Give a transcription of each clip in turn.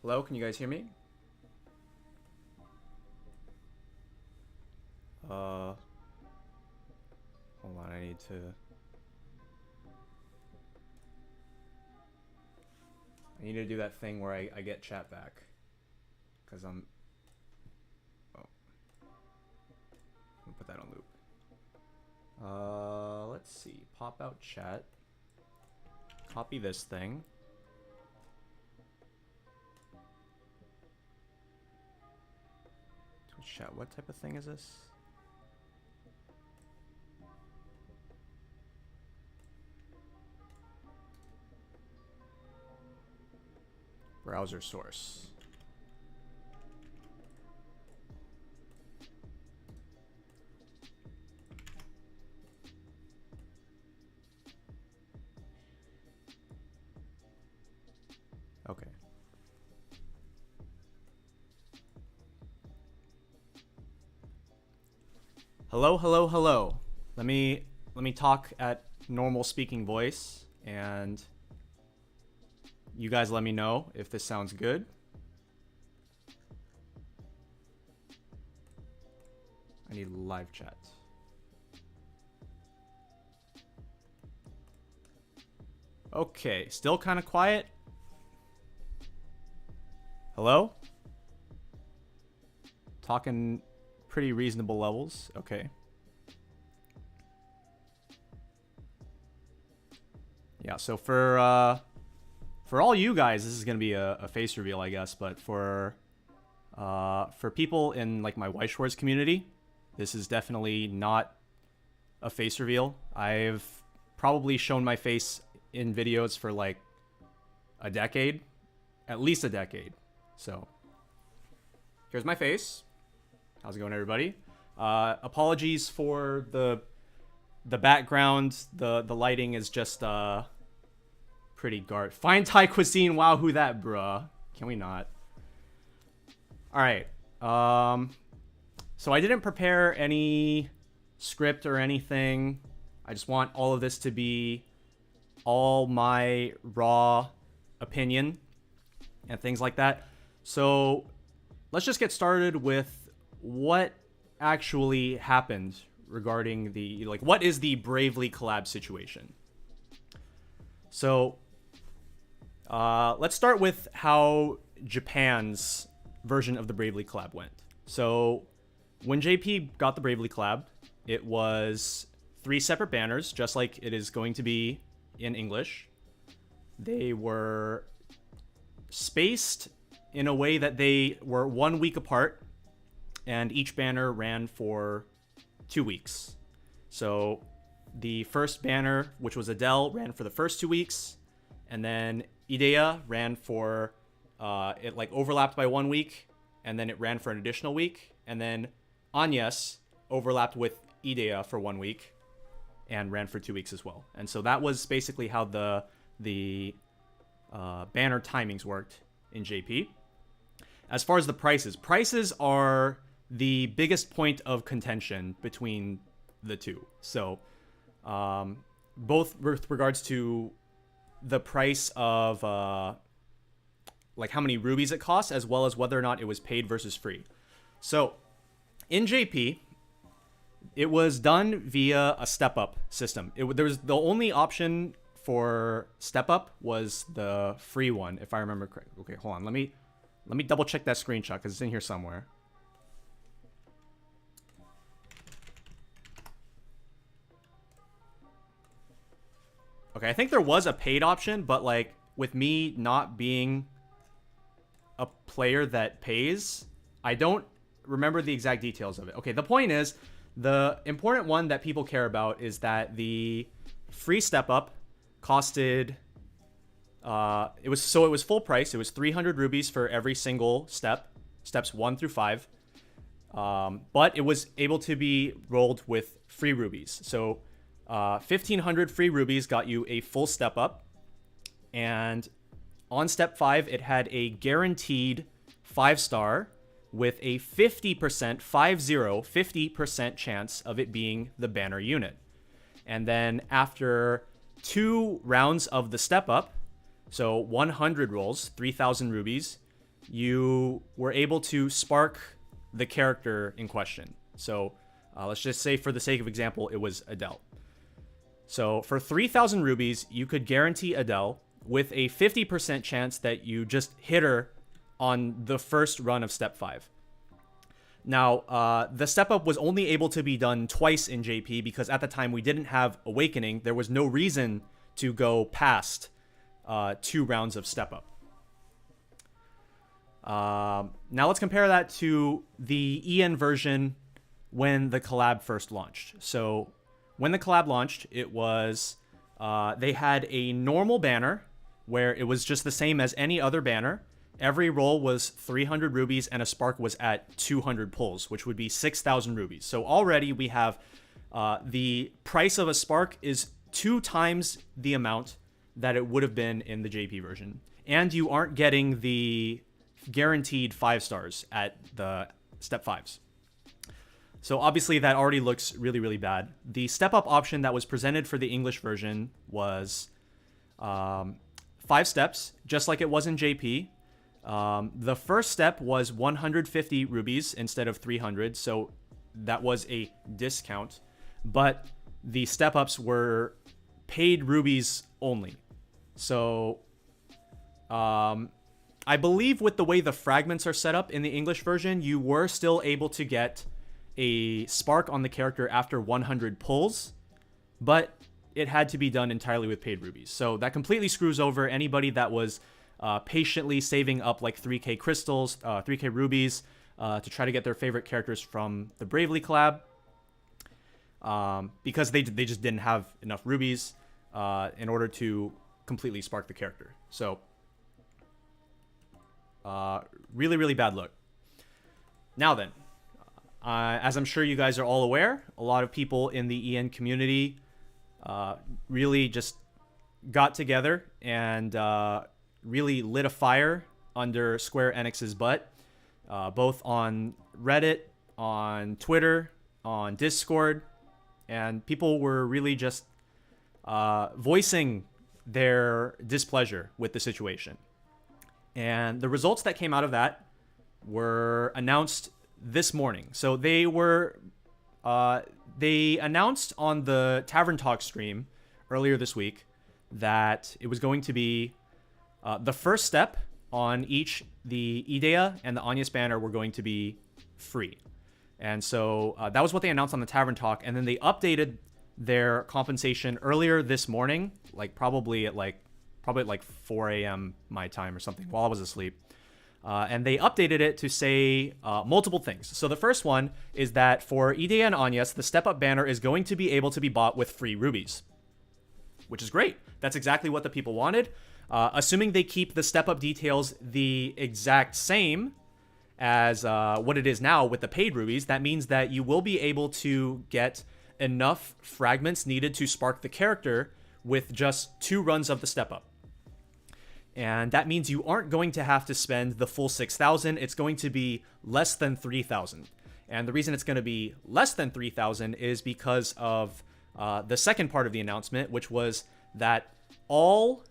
Hello, can you guys hear me? Hold on, I need to do that thing where I get chat back. Because I'm gonna put that on loop. Let's see. Pop out chat. Copy this thing. Twitch chat, what type of thing is this? Browser source. Okay. Hello, hello, hello. Let me talk at normal speaking voice, and you guys let me know if this sounds good. I need live chat. Okay, still kind of quiet. Hello? Talking pretty reasonable levels. Okay. Yeah, so for all you guys, this is gonna be a face reveal, I guess. But for people in like my White Shores community, this is definitely not a face reveal. I've probably shown my face in videos for like a decade, at least a decade. So here's my face. How's it going, everybody? Apologies for the background. The lighting is just pretty garbage. Fine Thai cuisine. Wow, who that, bruh? Can we not? All right. So I didn't prepare any script or anything. I just want all of this to be all my raw opinion and things like that. So let's just get started with what actually happened regarding the, like, what is the Bravely collab situation? So let's start with how Japan's version of the Bravely collab went. So when JP got the Bravely collab, it was 3 separate banners, just like it is going to be in English. They were spaced in a way that they were 1 week apart, and each banner ran for 2 weeks. So the first banner, which was Adele, ran for the first 2 weeks, and then Idea ran for it like overlapped by 1 week, and then it ran for an additional week, and then Agnes overlapped with Idea for 1 week and ran for 2 weeks as well. And so that was basically how the banner timings worked in JP. As far as the prices are the biggest point of contention between the two. So both with regards to the price of like how many rubies it costs, as well as whether or not it was paid versus free. So in JP, it was done via a step-up system. There was the only option for step-up was the free one, if I remember correctly. Okay, hold on. Let me double check that screenshot because it's in here somewhere. Okay, I think there was a paid option, but like with me not being a player that pays, I don't remember the exact details of it. Okay, the point is, the important one that people care about is that the free step up costed it was full price. It was 300 rubies for every single step, steps 1 through 5. But it was able to be rolled with free rubies. So 1,500 free rubies got you a full step up. And on step 5, it had a guaranteed 5-star with a 50% chance of it being the banner unit. And then after 2 rounds of the step up, so 100 rolls, 3,000 rubies, you were able to spark the character in question. So let's just say, for the sake of example, it was Adele. So for 3,000 rubies, you could guarantee Adele with a 50% chance that you just hit her on the first run of step 5. Now, the step up was only able to be done twice in JP because at the time we didn't have Awakening. There was no reason to go past 2 rounds of step up. Now let's compare that to the EN version when the collab first launched. So when the collab launched, it was, they had a normal banner where it was just the same as any other banner. Every roll was 300 rubies and a spark was at 200 pulls, which would be 6,000 rubies. So already we have the price of a spark is 2 times the amount that it would have been in the JP version. And you aren't getting the guaranteed 5 stars at the step 5s. So obviously that already looks really, really bad. The step up option that was presented for the English version was 5 steps, just like it was in JP. The first step was 150 rubies instead of 300, so that was a discount. But the step ups were paid rubies only. So I believe with the way the fragments are set up in the English version, you were still able to get a spark on the character after 100 pulls, but it had to be done entirely with paid rubies. So that completely screws over anybody that was patiently saving up like 3k crystals, 3k rubies to try to get their favorite characters from the Bravely collab, because they just didn't have enough rubies in order to completely spark the character. So really, really bad look. Now then, as I'm sure you guys are all aware, a lot of people in the EN community really just got together and really lit a fire under Square Enix's butt, both on Reddit, on Twitter, on Discord, and people were really just voicing their displeasure with the situation. And the results that came out of that were announced this morning. So they announced on the Tavern Talk stream earlier this week that it was going to be the first step on each, the Idea and the Agnes banner were going to be free. And so that was what they announced on the Tavern Talk. And then they updated their compensation earlier this morning, like probably at 4 a.m. my time or something while I was asleep. And they updated it to say multiple things. So the first one is that for Idea and Agnes, the step-up banner is going to be able to be bought with free rubies, which is great. That's exactly what the people wanted. Assuming they keep the step-up details the exact same as what it is now with the paid rubies, that means that you will be able to get enough fragments needed to spark the character with just 2 runs of the step-up. And that means you aren't going to have to spend the full 6,000. It's going to be less than 3,000. And the reason it's going to be less than 3,000 is because of the second part of the announcement, which was that all...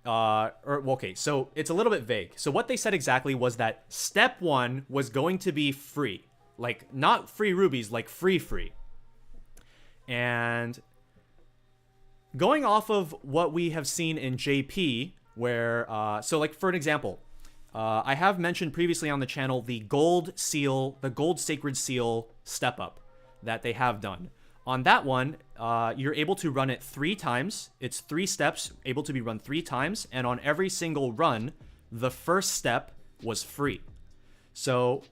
okay, so it's a little bit vague. So what they said exactly was that step 1 was going to be free. Like, not free rubies, like free. And going off of what we have seen in JP, where, so like for an example, I have mentioned previously on the channel the gold seal, the gold sacred seal step up that they have done. On that one, you're able to run it 3 times. It's 3 steps, able to be run 3 times. And on every single run, the first step was free. So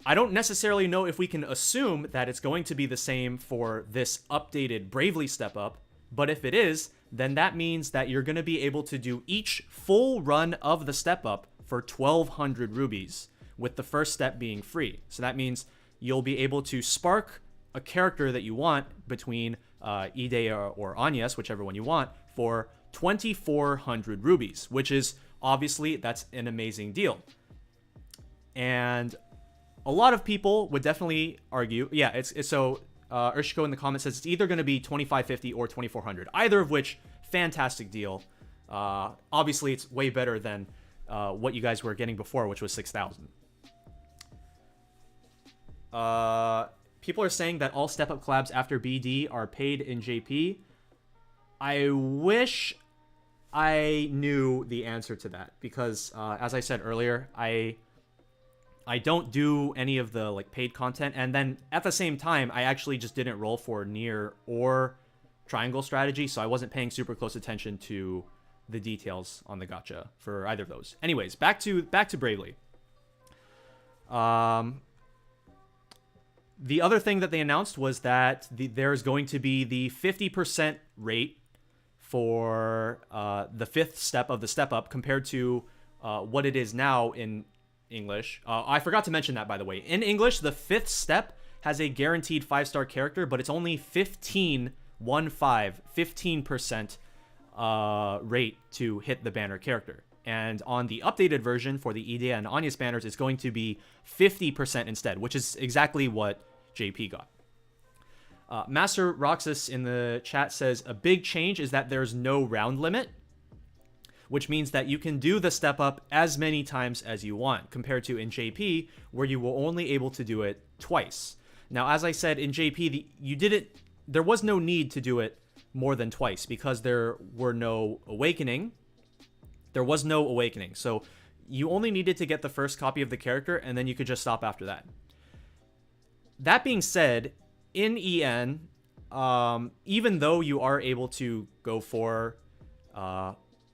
I don't necessarily know if we can assume that it's going to be the same for this updated Bravely step up. But if it is, then that means that you're going to be able to do each full run of the step up for 1,200 rubies, with the first step being free. So that means you'll be able to spark a character that you want between Idea or Agnes, whichever one you want, for 2,400 rubies, which is obviously, that's an amazing deal. And a lot of people would definitely argue, yeah, it's so Urshiko in the comments says it's either going to be 2,550 or 2,400, either of which, fantastic deal. Obviously, it's way better than what you guys were getting before, which was 6,000. People are saying that all step-up collabs after BD are paid in JP. I wish I knew the answer to that, because as I said earlier, I don't do any of the like paid content, and then at the same time I actually just didn't roll for near or triangle strategy, so I wasn't paying super close attention to the details on the gacha for either of those. Anyways, back to Bravely. The other thing that they announced was that there's going to be the 50% rate for the fifth step of the step up compared to what it is now in English. I forgot to mention that, by the way. In English, the fifth step has a guaranteed 5-star character, but it's only 15% rate to hit the banner character. And on the updated version for the Idea and Anya's banners, it's going to be 50% instead, which is exactly what JP got. Master Roxas in the chat says, a big change is that there's no round limit, which means that you can do the step up as many times as you want, compared to in JP, where you were only able to do it twice. Now, as I said, in JP, there was no need to do it more than twice, because there was no awakening. So you only needed to get the first copy of the character, and then you could just stop after that. That being said, in EN, even though you are able to go for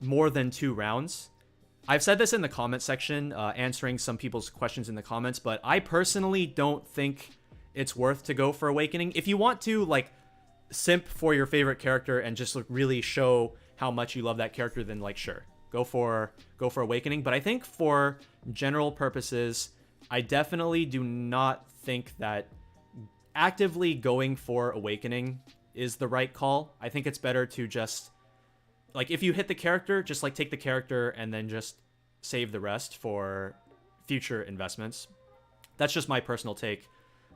more than 2 rounds, I've said this in the comment section, answering some people's questions in the comments, but I personally don't think it's worth to go for Awakening. If you want to like simp for your favorite character and just like really show how much you love that character, then like sure, go for Awakening. But I think for general purposes, I definitely do not think that actively going for Awakening is the right call. I think it's better to just, like, if you hit the character, just like take the character and then just save the rest for future investments. That's just my personal take.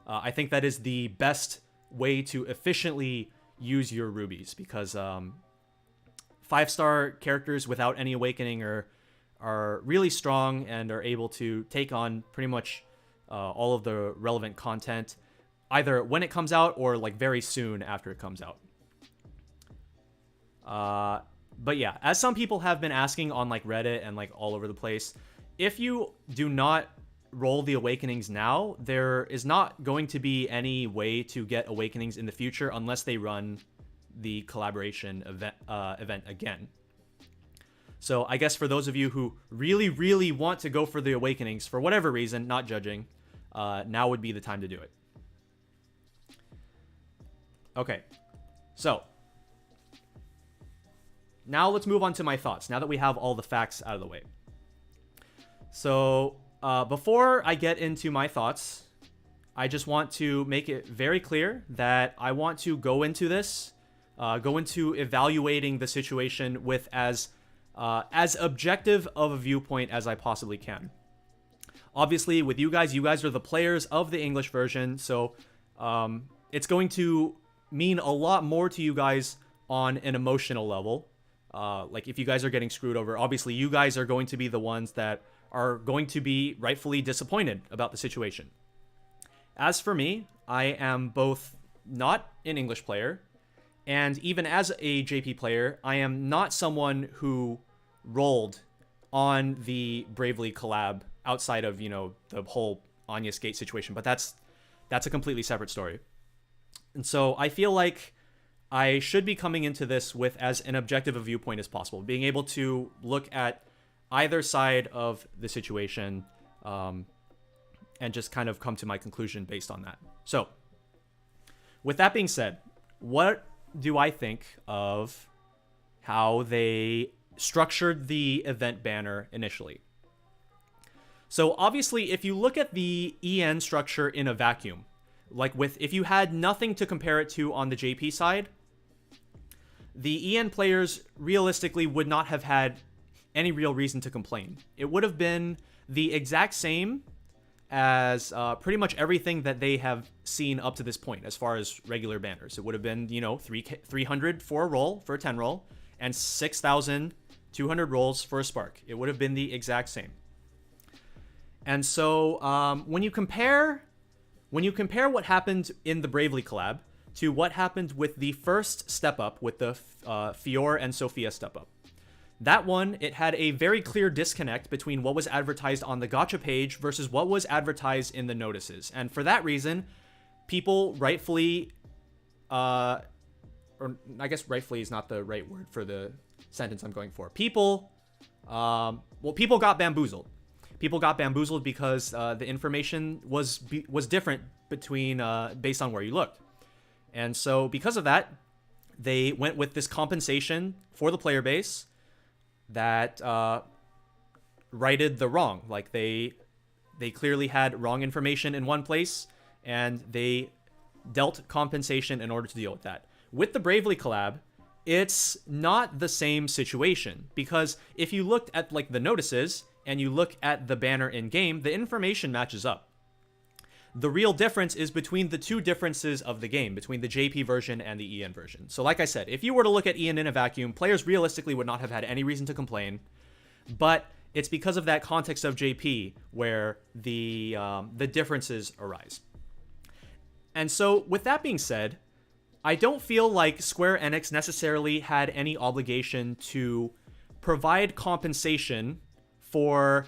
I think that is the best way to efficiently use your rubies, because 5-star characters without any Awakening are really strong and are able to take on pretty much all of the relevant content, either when it comes out or like very soon after it comes out. But yeah, as some people have been asking on like Reddit and like all over the place, if you do not roll the Awakenings now, there is not going to be any way to get Awakenings in the future unless they run the collaboration event again. So I guess for those of you who really, really want to go for the Awakenings for whatever reason, not judging, now would be the time to do it. Okay, so now let's move on to my thoughts, now that we have all the facts out of the way. So before I get into my thoughts, I just want to make it very clear that I want to go into this, go into evaluating the situation with as objective of a viewpoint as I possibly can. Obviously, with you guys are the players of the English version, so it's going to mean a lot more to you guys on an emotional level. Like if you guys are getting screwed over, obviously you guys are going to be the ones that are going to be rightfully disappointed about the situation. As for me, I am both not an English player, and even as a JP player, I am not someone who rolled on the Bravely collab outside of, you know, the whole Anya Skate situation, but that's a completely separate story. And so I feel like I should be coming into this with as an objective a viewpoint as possible, being able to look at either side of the situation and just kind of come to my conclusion based on that. So with that being said, what do I think of how they structured the event banner initially? So obviously, if you look at the EN structure in a vacuum, like if you had nothing to compare it to on the JP side, the EN players realistically would not have had any real reason to complain. It would have been the exact same as pretty much everything that they have seen up to this point as far as regular banners. It would have been, you know, 300 for a roll, for a 10 roll, and 6,000 200 rolls for a spark. It would have been the exact same. And so when you compare what happened in the Bravely collab to what happened with the first step up, with the Fior and Sophia step up, that one, it had a very clear disconnect between what was advertised on the gacha page versus what was advertised in the notices. And for that reason, people rightfully, or I guess rightfully is not the right word for the sentence I'm going for. People got bamboozled. People got bamboozled because the information was different between based on where you looked. And so because of that, they went with this compensation for the player base that righted the wrong. Like they clearly had wrong information in one place, and they dealt compensation in order to deal with that. With the Bravely collab, it's not the same situation, because if you looked at like the notices and you look at the banner in game, the information matches up. The real difference is between the two differences of the game, between the JP version and the EN version. So like I said, if you were to look at EN in a vacuum, players realistically would not have had any reason to complain, but it's because of that context of JP where the differences arise. And so with that being said, I don't feel like Square Enix necessarily had any obligation to provide compensation for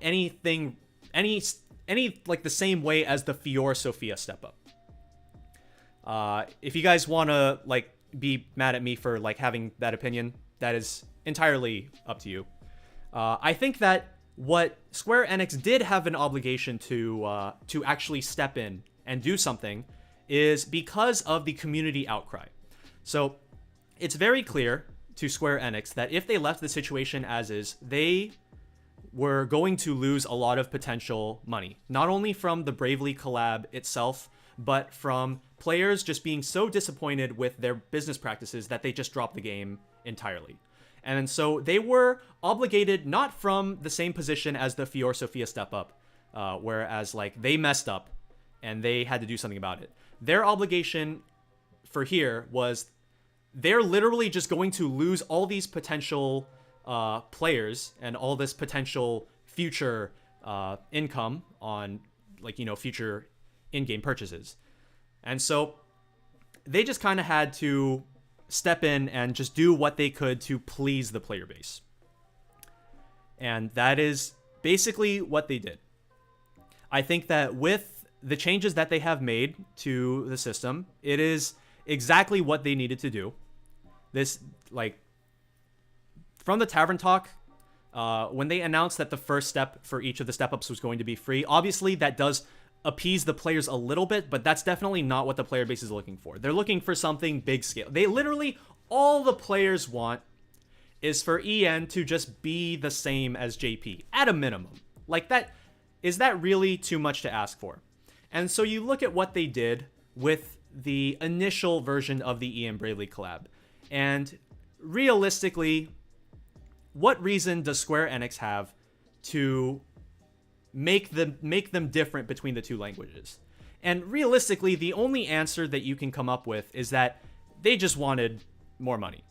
anything, any like the same way as the Fior Sophia step up. If you guys want to like be mad at me for like having that opinion, that is entirely up to you. I think that what Square Enix did have an obligation to actually step in and do something is because of the community outcry. So it's very clear to Square Enix that if they left the situation as is, they were going to lose a lot of potential money, not only from the Bravely collab itself, but from players just being so disappointed with their business practices that they just dropped the game entirely. And so they were obligated not from the same position as the Fior Sophia step up, whereas like they messed up and they had to do something about it. Their obligation for here was they're literally just going to lose all these potential players and all this potential future income on like, you know, future in-game purchases. And so they just kind of had to step in and just do what they could to please the player base. And that is basically what they did. I think that with the changes that they have made to the system, it is exactly what they needed to do. This, like, from the Tavern Talk, when they announced that the first step for each of the step-ups was going to be free, obviously that does appease the players a little bit, but that's definitely not what the player base is looking for. They're looking for something big scale. They literally, all the players want is for EN to just be the same as JP, at a minimum. Like, that, is that really too much to ask for? And so you look at what they did with the initial version of the EN Bravely collab, and realistically, what reason does Square Enix have to make them different between the two languages? And realistically, the only answer that you can come up with is that they just wanted more money.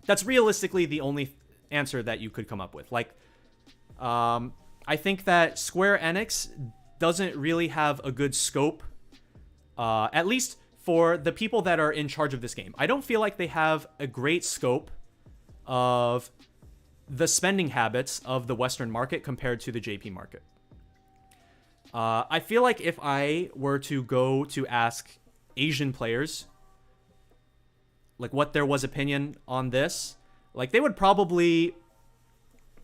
That's realistically the only answer that you could come up with. Like, I think that Square Enix doesn't really have a good scope, at least for the people that are in charge of this game. I don't feel like they have a great scope of the spending habits of the Western market compared to the JP market. I feel like if I were to go to ask Asian players, like, what there was opinion on this, like, they would probably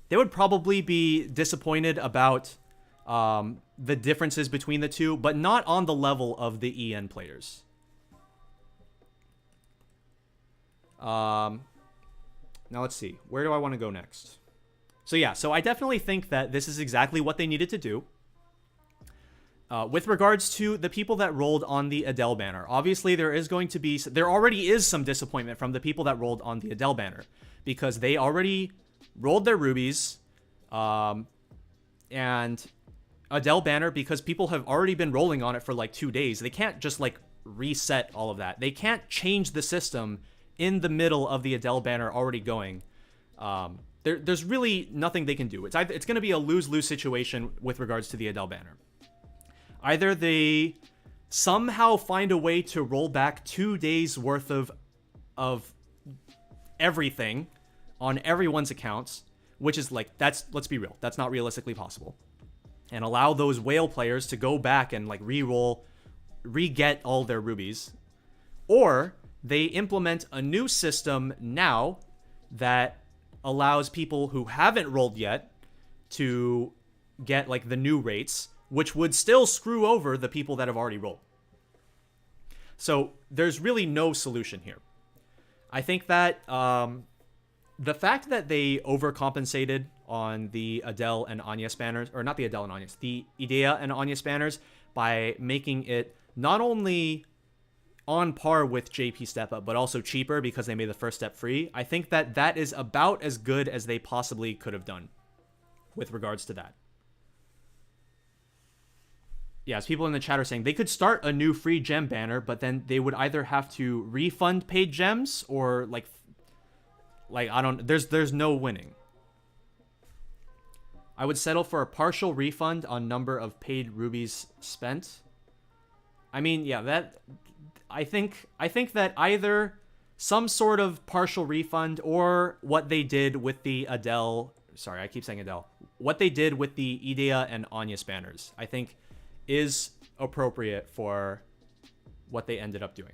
be disappointed about the differences between the two, but not on the level of the EN players. Now let's see. Where do I want to go next? So yeah, so I definitely think that this is exactly what they needed to do. With regards to the people that rolled on the Adele banner, obviously there already is some disappointment from the people that rolled on the Adele banner, because they already rolled their rubies, and Adele banner, because people have already been rolling on it for like 2 days. They can't just like reset all of that. They can't change the system in the middle of the Adele banner already going. There's really nothing they can do. It's going to be a lose-lose situation with regards to the Adele banner. Either they somehow find a way to roll back 2 days worth of everything on everyone's accounts, which is like, let's be real, that's not realistically possible, and allow those whale players to go back and like re-get all their rubies. Or they implement a new system now that allows people who haven't rolled yet to get like the new rates, which would still screw over the people that have already rolled. So there's really no solution here. I think that the fact that they overcompensated on the Adele and Anya spanners, or not the Adele and Anya, the Idea and Anya spanners, by making it not only on par with JP Step Up, but also cheaper because they made the first step free. I think that that is about as good as they possibly could have done with regards to that. Yes, people in the chat are saying they could start a new free gem banner, but then they would either have to refund paid gems or like I don't, there's no winning. I would settle for a partial refund on number of paid rubies spent. I mean, yeah, that I think that either some sort of partial refund or what they did with the Adele, sorry, I keep saying Adele, what they did with the Idea and Anya spanners, I think is appropriate for what they ended up doing.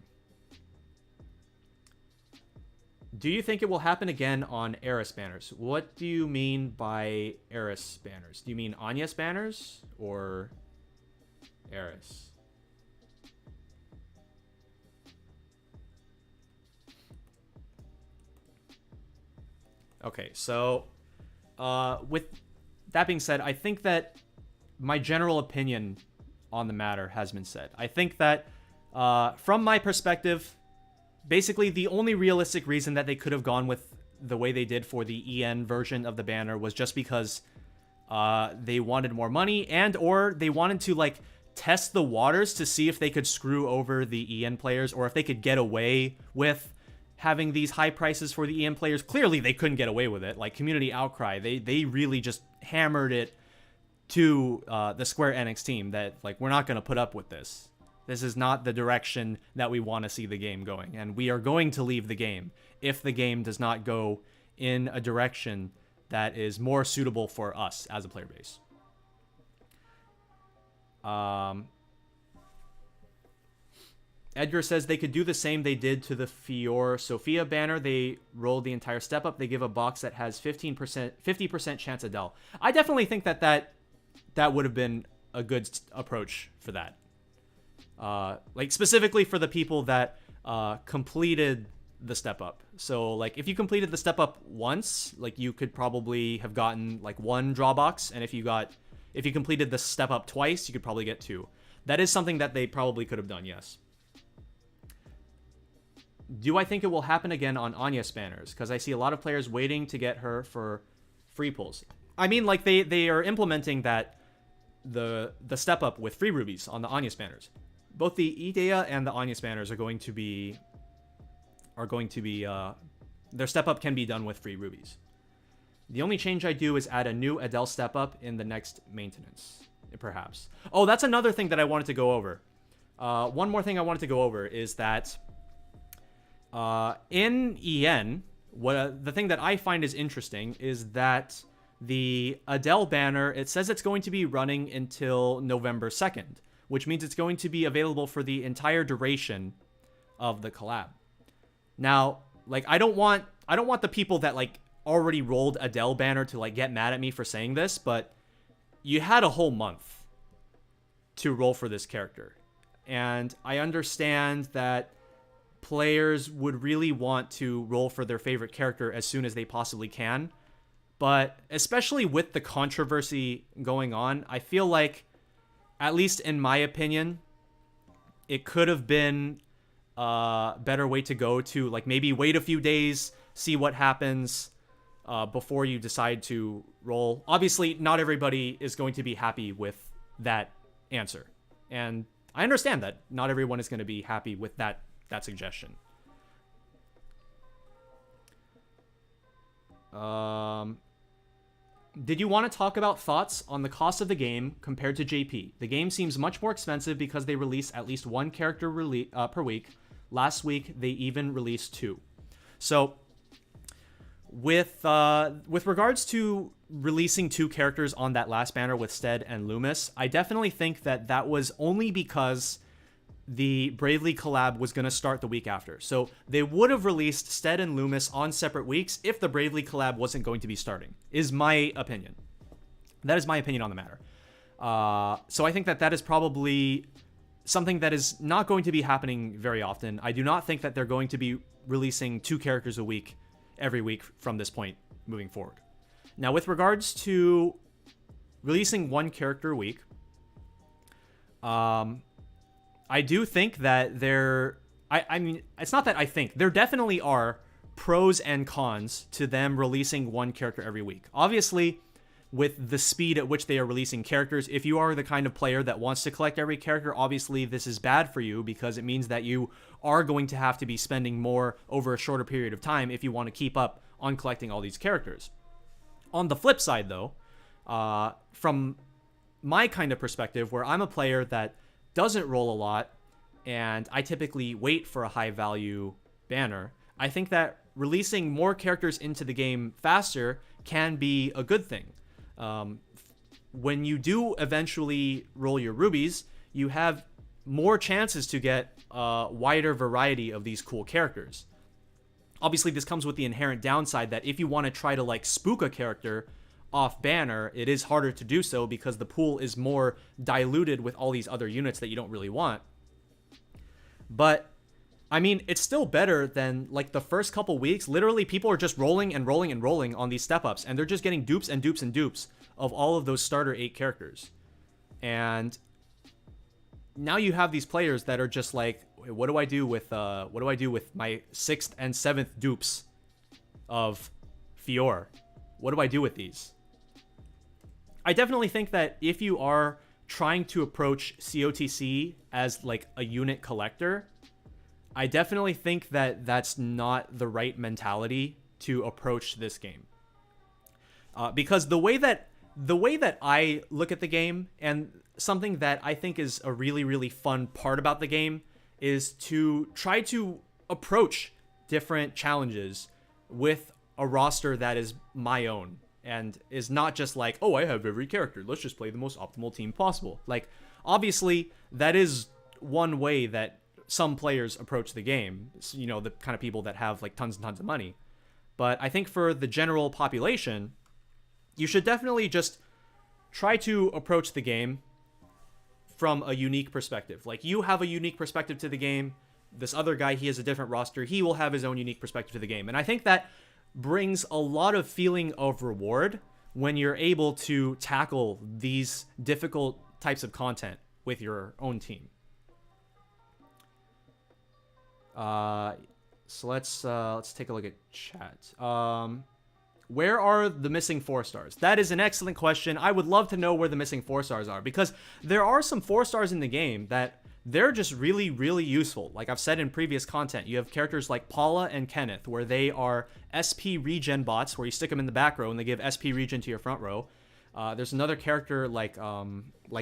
Do you think it will happen again on Eris banners? What do you mean by Eris banners? Do you mean Anya banners or Eris? Okay, so with that being said, I think that my general opinion on the matter has been said. I think that from my perspective, basically the only realistic reason that they could have gone with the way they did for the EN version of the banner was just because they wanted more money, and or they wanted to like test the waters to see if they could screw over the EN players, or if they could get away with having these high prices for the EN players. Clearly they couldn't get away with it. Like community outcry, they really just hammered it to the Square Enix team that like, we're not going to put up with this. This is not the direction that we want to see the game going, and we are going to leave the game if the game does not go in a direction that is more suitable for us as a player base. Edgar says they could do the same they did to the Fior Sophia banner. They rolled the entire step up. They give a box that has 50% chance Adele. I definitely think that would have been a good approach for that. Like specifically for the people that completed the step up. So like if you completed the step up once, like you could probably have gotten like 1 draw box, and if you completed the step up twice, you could probably get 2. That is something that they probably could have done, yes. Do I think it will happen again on Anya spanners? Because I see a lot of players waiting to get her for free pulls. I mean, like they are implementing that the step up with free rubies on the Anya spanners. Both the Idea and the Anya spanners are going to be their step up can be done with free rubies. The only change I do is add a new Adele step up in the next maintenance, perhaps. Oh, that's another thing that I wanted to go over. One more thing I wanted to go over is that in EN, the thing that I find is interesting is that the Adele banner, it says it's going to be running until November 2nd, which means it's going to be available for the entire duration of the collab. Now, like I don't want the people that like already rolled Adele banner to like get mad at me for saying this, but you had a whole month to roll for this character. And I understand that players would really want to roll for their favorite character as soon as they possibly can. But especially with the controversy going on, I feel like, at least in my opinion, it could have been a better way to go to like maybe wait a few days, see what happens before you decide to roll. Obviously, not everybody is going to be happy with that answer. And I understand that not everyone is going to be happy with that suggestion. Did you want to talk about thoughts on the cost of the game compared to JP? The game seems much more expensive because they release at least one character per week. Last week, they even released 2. So, with regards to releasing 2 characters on that last banner with Stead and Loomis, I definitely think that was only because the Bravely collab was going to start the week after. So they would have released Stead and Loomis on separate weeks if the Bravely collab wasn't going to be starting, is my opinion. That is my opinion on the matter. So I think that is probably something that is not going to be happening very often. I do not think that they're going to be releasing 2 characters a week every week from this point moving forward. Now, with regards to releasing 1 character a week, I do think that I mean, it's not that I think. There definitely are pros and cons to them releasing 1 character every week. Obviously, with the speed at which they are releasing characters, if you are the kind of player that wants to collect every character, obviously this is bad for you because it means that you are going to have to be spending more over a shorter period of time if you want to keep up on collecting all these characters. On the flip side, though, from my kind of perspective, where I'm a player that doesn't roll a lot, and I typically wait for a high value banner, I think that releasing more characters into the game faster can be a good thing. When you do eventually roll your rubies, you have more chances to get a wider variety of these cool characters. Obviously, this comes with the inherent downside that if you want to try to like spook a character off banner, it is harder to do so because the pool is more diluted with all these other units that you don't really want. But I mean, it's still better than like the first couple weeks. Literally, people are just rolling and rolling and rolling on these step ups, and they're just getting dupes and dupes and dupes of all of those starter 8 characters. And now you have these players that are just like, what do I do with my 6th and 7th dupes of Fior? What do I do with these? I definitely think that if you are trying to approach COTC as like a unit collector, I definitely think that that's not the right mentality to approach this game. Because the way that I look at the game, and something that I think is a really, really fun part about the game, is to try to approach different challenges with a roster that is my own and is not just like, oh, I have every character, let's just play the most optimal team possible. Like, obviously, that is one way that some players approach the game, you know, the kind of people that have like tons and tons of money. But I think for the general population, you should definitely just try to approach the game from a unique perspective. Like, you have a unique perspective to the game. This other guy, he has a different roster. He will have his own unique perspective to the game. And I think that brings a lot of feeling of reward when you're able to tackle these difficult types of content with your own team. So let's take a look at chat. Where are the missing 4 stars? That is an excellent question. I would love to know where the missing 4 stars are, because there are some 4 stars in the game that they're just really, really useful. Like I've said in previous content, you have characters like Paula and Kenneth, where they are SP regen bots, where you stick them in the back row and they give SP regen to your front row. There's another character like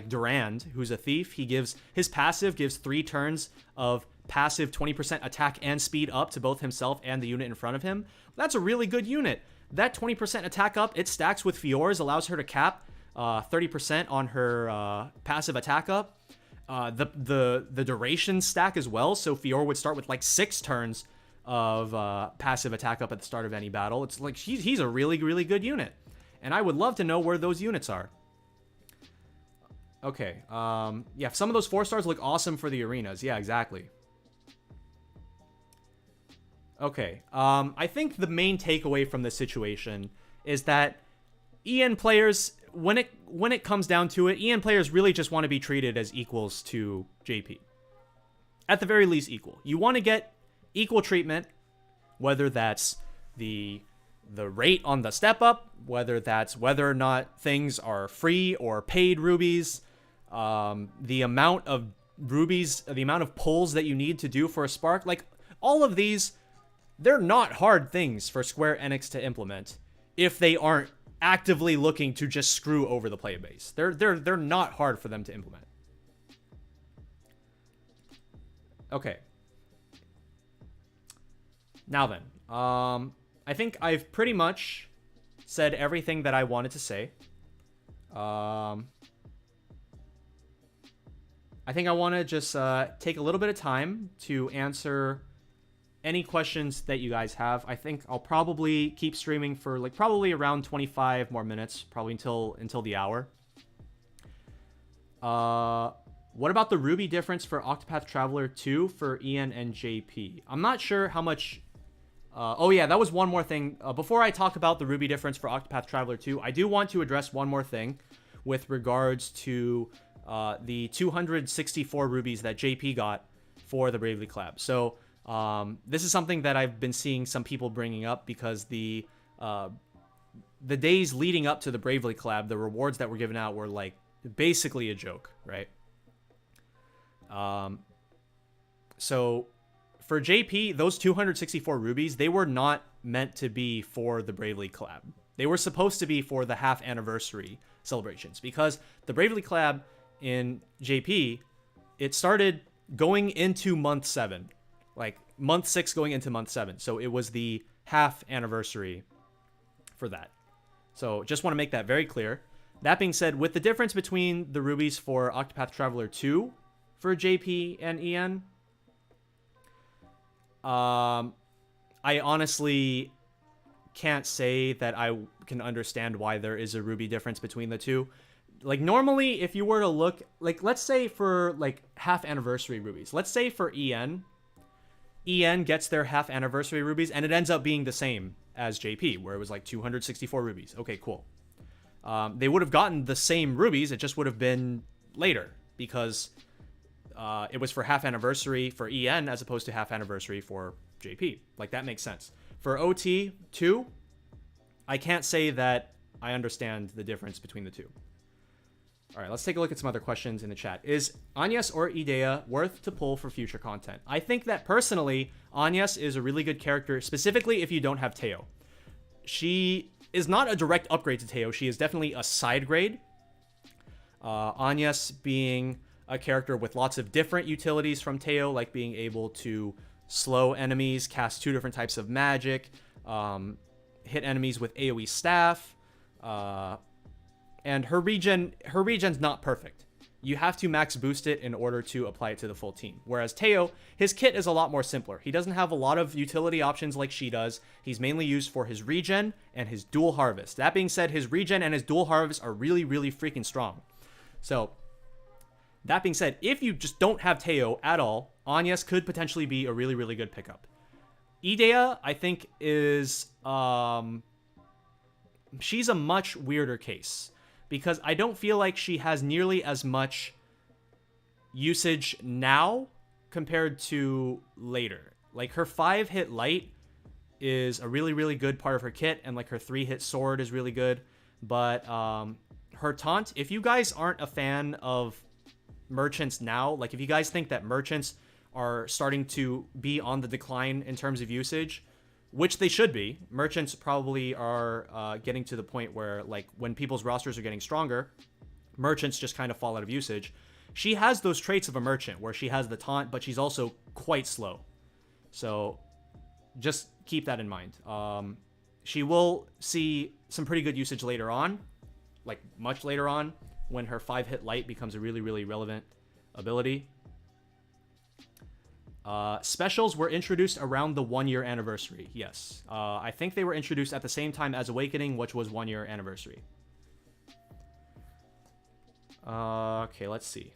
Durand, who's a thief. His passive gives 3 turns of passive 20% attack and speed up to both himself and the unit in front of him. That's a really good unit. That 20% attack up, it stacks with Fior's, allows her to cap 30% on her passive attack up. The duration stack as well, so Fior would start with like 6 turns of passive attack up at the start of any battle. It's like he's a really, really good unit, and I would love to know where those units are. Okay, yeah, some of those 4 stars look awesome for the arenas. Yeah, exactly. Okay, I think the main takeaway from this situation is that EN players, when it comes down to it, EN players really just want to be treated as equals to JP. At the very least, equal. You want to get equal treatment, whether that's the rate on the step up, whether that's whether or not things are free or paid rubies, the amount of rubies, the amount of pulls that you need to do for a spark. Like, all of these, they're not hard things for Square Enix to implement. if they aren't actively looking to just screw over the player base. They're not hard for them to implement. Okay. Now then, I think I've pretty much said everything that I wanted to say. I think I want to just take a little bit of time to answer any questions that you guys have. I think I'll probably keep streaming for like probably around 25 more minutes, probably until the hour. What about the Ruby difference for Octopath Traveler 2 for EN and JP? I'm not sure how much... oh yeah, that was one more thing. Before I talk about the Ruby difference for Octopath Traveler 2, I do want to address one more thing with regards to the 264 rubies that JP got for the Bravely Collab. So this is something that I've been seeing some people bringing up because the days leading up to the Bravely Collab, the rewards that were given out were like basically a joke, right? So for JP, those 264 rubies, they were not meant to be for the Bravely Collab. They were supposed to be for the half anniversary celebrations because the Bravely Collab in JP, it started going into month 7, like month 6 going into month 7. So it was the half anniversary for that. So just want to make that very clear. That being said, with the difference between the rubies for Octopath Traveler 2 for JP and EN, I honestly can't say that I can understand why there is a ruby difference between the two. Like normally, if you were to look, like let's say for like half anniversary rubies, let's say for EN gets their half anniversary rubies and it ends up being the same as JP, where it was like 264 rubies. Okay, cool. They would have gotten the same rubies, it just would have been later because it was for half anniversary for EN as opposed to half anniversary for JP. Like, that makes sense. For OT 2, I can't say that I understand the difference between the two. All right, let's take a look at some other questions in the chat. Is Agnes or Idea worth to pull for future content? I think that personally, Agnes is a really good character, specifically if you don't have Teo. She is not a direct upgrade to Teo. She is definitely a side grade. Agnes being a character with lots of different utilities from Teo, like being able to slow enemies, cast 2 different types of magic, hit enemies with AoE staff, and her regen's not perfect. You have to max boost it in order to apply it to the full team. Whereas Teo, his kit is a lot more simpler. He doesn't have a lot of utility options like she does. He's mainly used for his regen and his dual harvest. That being said, his regen and his dual harvest are really, really freaking strong. So, that being said, if you just don't have Teo at all, Agnes could potentially be a really, really good pickup. Idea, I think, is... she's a much weirder case, because I don't feel like she has nearly as much usage now compared to later. Like, her 5-hit light is a really, really good part of her kit, and like her 3-hit sword is really good. But her taunt, if you guys aren't a fan of merchants now, like if you guys think that merchants are starting to be on the decline in terms of usage, which they should be, merchants probably are getting to the point where, like, when people's rosters are getting stronger, merchants just kind of fall out of usage. She has those traits of a merchant where she has the taunt, but she's also quite slow. So just keep that in mind. She will see some pretty good usage later on, like much later on, when her 5-hit light becomes a really, really relevant ability. Specials were introduced around the 1-year anniversary. Yes. I think they were introduced at the same time as Awakening, which was 1-year anniversary. Okay, let's see.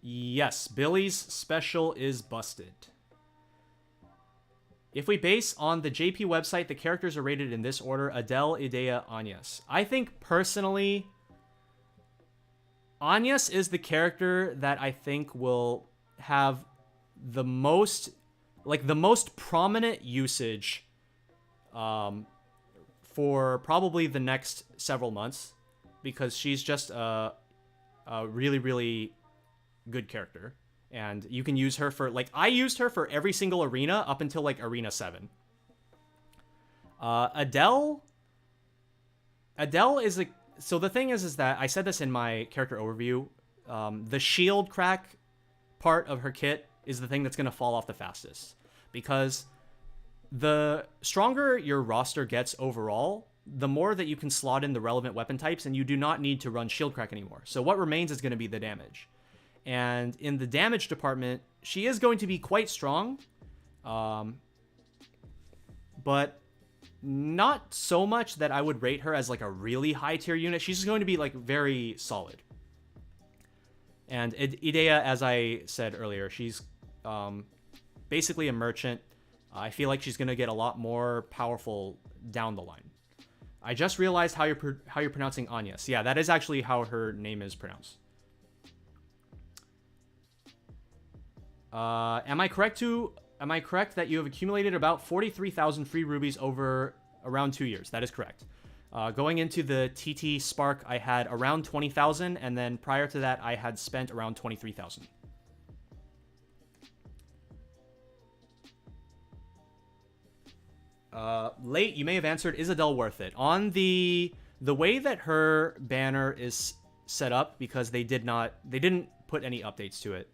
Yes, Billy's special is busted. If we base on the JP website, the characters are rated in this order: Adele, Idea, Agnes. I think personally, Agnes is the character that I think will have the most, like, the most prominent usage for probably the next several months, because she's just a really, really good character. And you can use her for, like, I used her for every single arena up until, like, Arena 7. Adele. Adele is a. So the thing is that I said this in my character overview. The shield crack part of her kit is the thing that's going to fall off the fastest, because the stronger your roster gets overall, the more that you can slot in the relevant weapon types, and you do not need to run shield crack anymore. So what remains is going to be the damage. And in the damage department, she is going to be quite strong, but not so much that I would rate her as like a really high tier unit. She's just going to be like very solid. And Idea, as I said earlier, she's basically a merchant. I feel like she's going to get a lot more powerful down the line. I just realized how you're pronouncing Agnes. Yeah, that is actually how her name is pronounced. Am I correct that you have accumulated about 43,000 free rubies over around 2 years? That is correct. Going into the TT Spark, I had around 20,000, and then prior to that, I had spent around 23,000. Late, you may have answered, is Adele worth it? On the way that her banner is set up, because they didn't put any updates to it,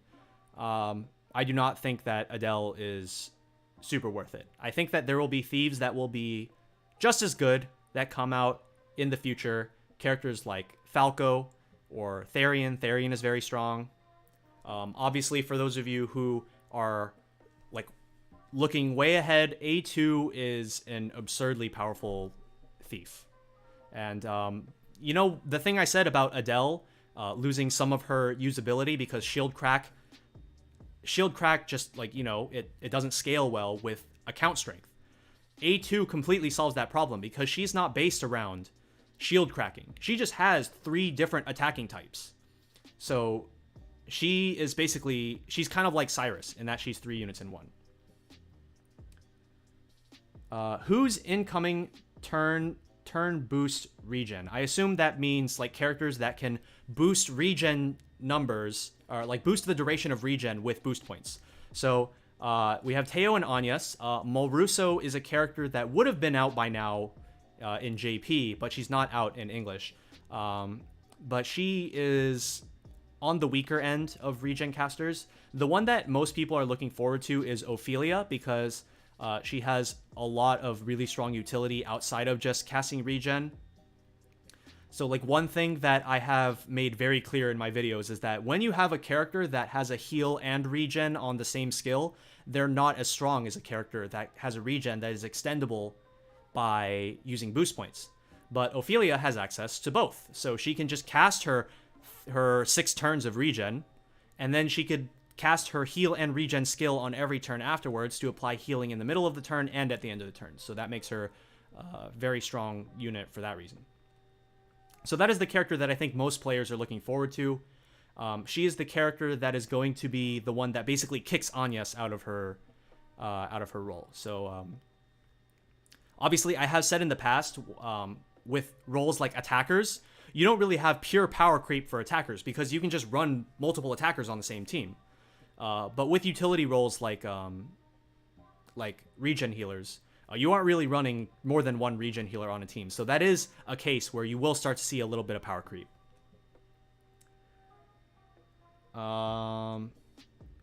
I do not think that Adele is super worth it. I think that there will be thieves that will be just as good that come out in the future. Characters like Falco or Therian. Therian is very strong. Obviously, for those of you who are like looking way ahead, A2 is an absurdly powerful thief. And, you know, the thing I said about Adele losing some of her usability because Shield Crack just, like, you know, it doesn't scale well with account strength. A2 completely solves that problem because she's not based around shield cracking. She just has 3 different attacking types. So she is basically, she's kind of like Cyrus in that she's 3 units in 1. Who's incoming turn boost regen? I assume that means like characters that can boost regen numbers, or like boost the duration of regen with boost points. So we have Teo and Agnes. Molruso is a character that would have been out by now in JP, but she's not out in English. But she is on the weaker end of regen casters. The one that most people are looking forward to is Ophelia, because she has a lot of really strong utility outside of just casting regen. So like one thing that I have made very clear in my videos is that when you have a character that has a heal and regen on the same skill, they're not as strong as a character that has a regen that is extendable by using boost points. But Ophelia has access to both. So she can just cast her 6 turns of regen, and then she could cast her heal and regen skill on every turn afterwards to apply healing in the middle of the turn and at the end of the turn. So that makes her a very strong unit for that reason. So that is the character that I think most players are looking forward to. She is the character that is going to be the one that basically kicks Agnes out of her role. So obviously, I have said in the past, with roles like attackers, you don't really have pure power creep for attackers because you can just run multiple attackers on the same team. But with utility roles like regen healers, you aren't really running more than one regen healer on a team. So that is a case where you will start to see a little bit of power creep.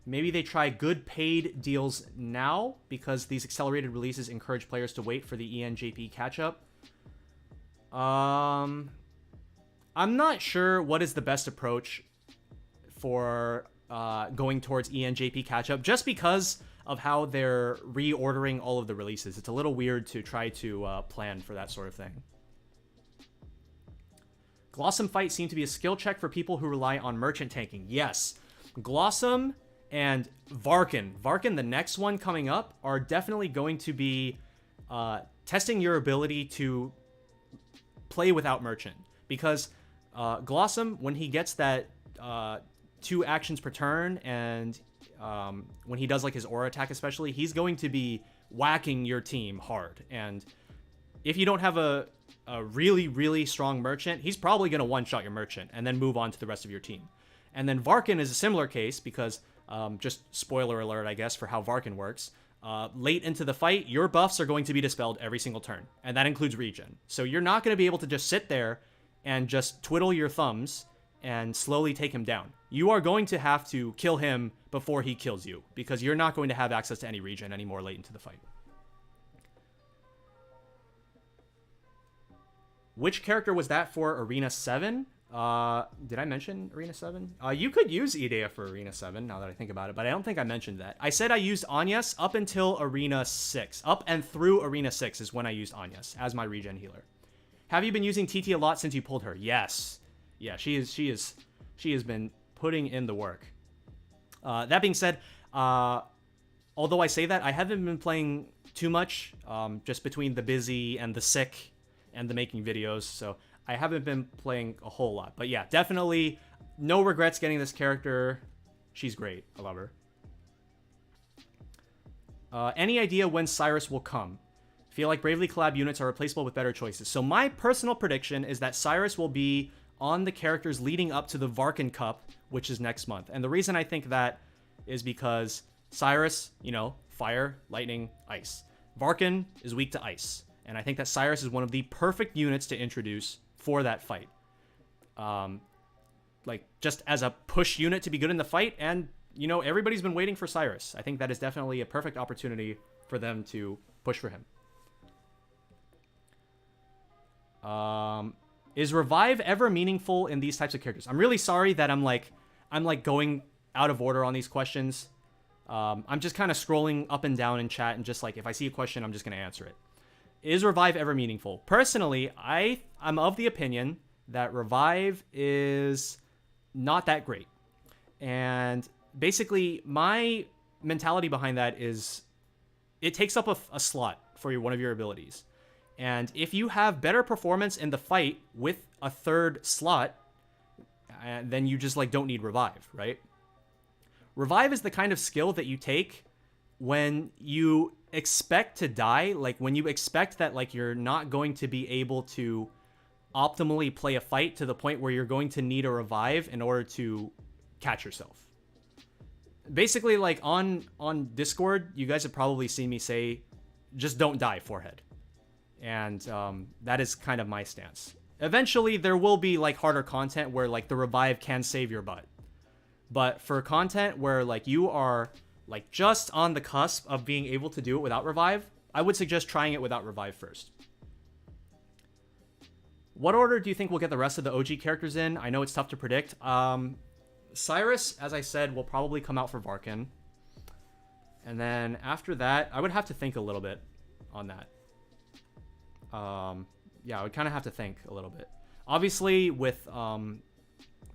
Maybe they try good paid deals now because these accelerated releases encourage players to wait for the ENJP catch-up. I'm not sure what is the best approach for going towards ENJP catch-up, just because of how they're reordering all of the releases. It's a little weird to try to plan for that sort of thing. Glossum fight seem to be a skill check for people who rely on merchant tanking. Yes, Glossum and Varkin, the next one coming up, are definitely going to be testing your ability to play without merchant. Because Glossum, when he gets that 2 actions per turn, and when he does like his aura attack especially, he's going to be whacking your team hard. And if you don't have a really, really strong merchant, he's probably going to one-shot your merchant and then move on to the rest of your team. And then Varkin is a similar case because, just spoiler alert, I guess, for how Varkin works. late into the fight, your buffs are going to be dispelled every single turn, and that includes regen. So you're not going to be able to just sit there and just twiddle your thumbs and slowly take him down. You are going to have to kill him before he kills you, because you're not going to have access to any regen anymore late into the fight. Which character was that for Arena 7? Did I mention Arena 7? You could use Idea for Arena 7, now that I think about it, but I don't think I mentioned that. I said I used Anyas up until Arena 6. Up and through Arena 6 is when I used Anyas as my regen healer. Have you been using TT a lot since you pulled her? Yes. Yeah, she has been putting in the work. That being said, although I say that, I haven't been playing too much, just between the busy and the sick and the making videos, so I haven't been playing a whole lot. But yeah, definitely no regrets getting this character. She's great. I love her. Any idea when Cyrus will come? Feel like Bravely Collab units are replaceable with better choices. So my personal prediction is that Cyrus will be on the characters leading up to the Varkin Cup, which is next month. And the reason I think that is because Cyrus, you know, fire, lightning, ice. Varkin is weak to ice. And I think that Cyrus is one of the perfect units to introduce for that fight. Like, just as a push unit to be good in the fight, and, you know, everybody's been waiting for Cyrus. I think that is definitely a perfect opportunity for them to push for him. Is revive ever meaningful in these types of characters? I'm really sorry that I'm going out of order on these questions. I'm just kind of scrolling up and down in chat, and just like, if I see a question, I'm just going to answer it. Is revive ever meaningful? Personally, I'm of the opinion that revive is not that great. And basically, my mentality behind that is it takes up a slot for one of your abilities. And if you have better performance in the fight with a third slot, then you just like don't need revive, right? Revive is the kind of skill that you take when you expect to die, like when you expect that like you're not going to be able to optimally play a fight to the point where you're going to need a revive in order to catch yourself. Basically, like on Discord, you guys have probably seen me say, just don't die, forehead. And that is kind of my stance. Eventually, there will be like harder content where like the revive can save your butt. But for content where like you are like just on the cusp of being able to do it without revive, I would suggest trying it without revive first. What order do you think we'll get the rest of the OG characters in? I know it's tough to predict. Cyrus, as I said, will probably come out for Varkin. And then after that, I would have to think a little bit on that. Yeah, I would kind of have to think a little bit. Obviously, with putting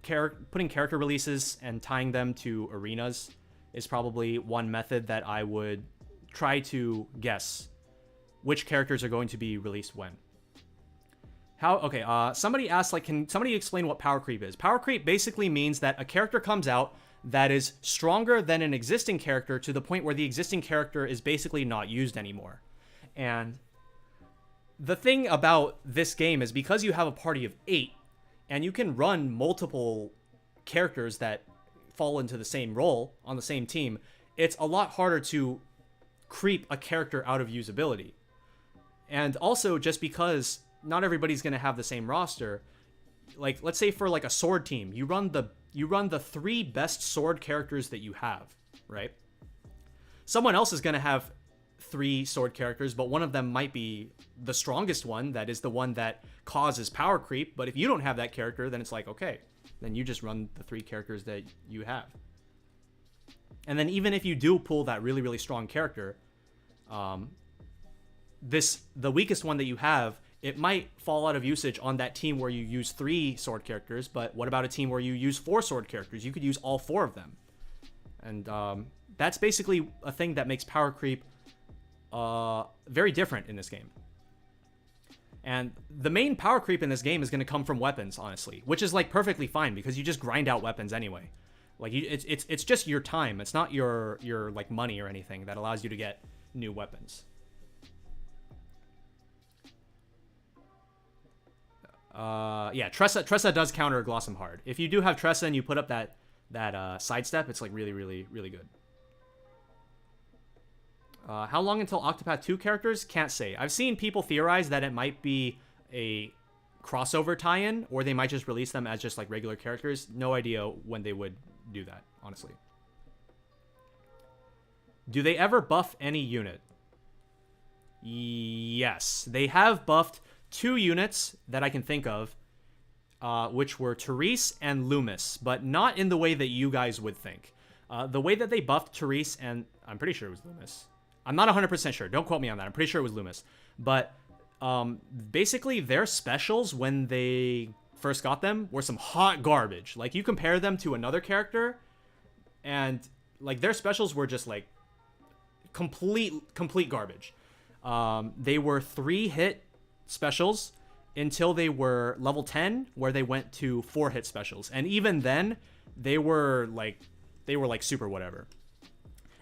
character releases and tying them to arenas is probably one method that I would try to guess which characters are going to be released when. Okay, somebody asked, like, can somebody explain what power creep is? Power creep basically means that a character comes out that is stronger than an existing character to the point where the existing character is basically not used anymore. And the thing about this game is because you have a party of 8 and you can run multiple characters that fall into the same role on the same team, it's a lot harder to creep a character out of usability. And also, just because not everybody's going to have the same roster, like let's say for like a sword team, you run the 3 best sword characters that you have, right? Someone else is going to have 3 sword characters, but one of them might be the strongest one, that is the one that causes power creep. But if you don't have that character, then it's like, okay, then you just run the 3 characters that you have. And then even if you do pull that really, really strong character, the weakest one that you have, it might fall out of usage on that team where you use 3 sword characters. But what about a team where you use 4 sword characters? You could use all 4 of them. And that's basically a thing that makes power creep very different in this game. And the main power creep in this game is going to come from weapons, honestly, which is like perfectly fine because you just grind out weapons anyway. Like it's just your time. It's not your like money or anything that allows you to get new weapons. Yeah, Tressa does counter Glossum hard. If you do have Tressa and you put up that sidestep, it's like really, really, really good. How long until Octopath 2 characters? Can't say. I've seen people theorize that it might be a crossover tie-in, or they might just release them as just like regular characters. No idea when they would do that, honestly. Do they ever buff any unit? Yes. They have buffed 2 units that I can think of, which were Therese and Loomis, but not in the way that you guys would think. The way that they buffed Therese, and I'm pretty sure it was Loomis. I'm not 100% sure. Don't quote me on that. I'm pretty sure it was Loomis. But basically, their specials, when they first got them, were some hot garbage. Like, you compare them to another character, and, like, their specials were just, like, complete garbage. They were 3-hit specials until they were level 10, where they went to 4-hit specials. And even then, they were like super whatever.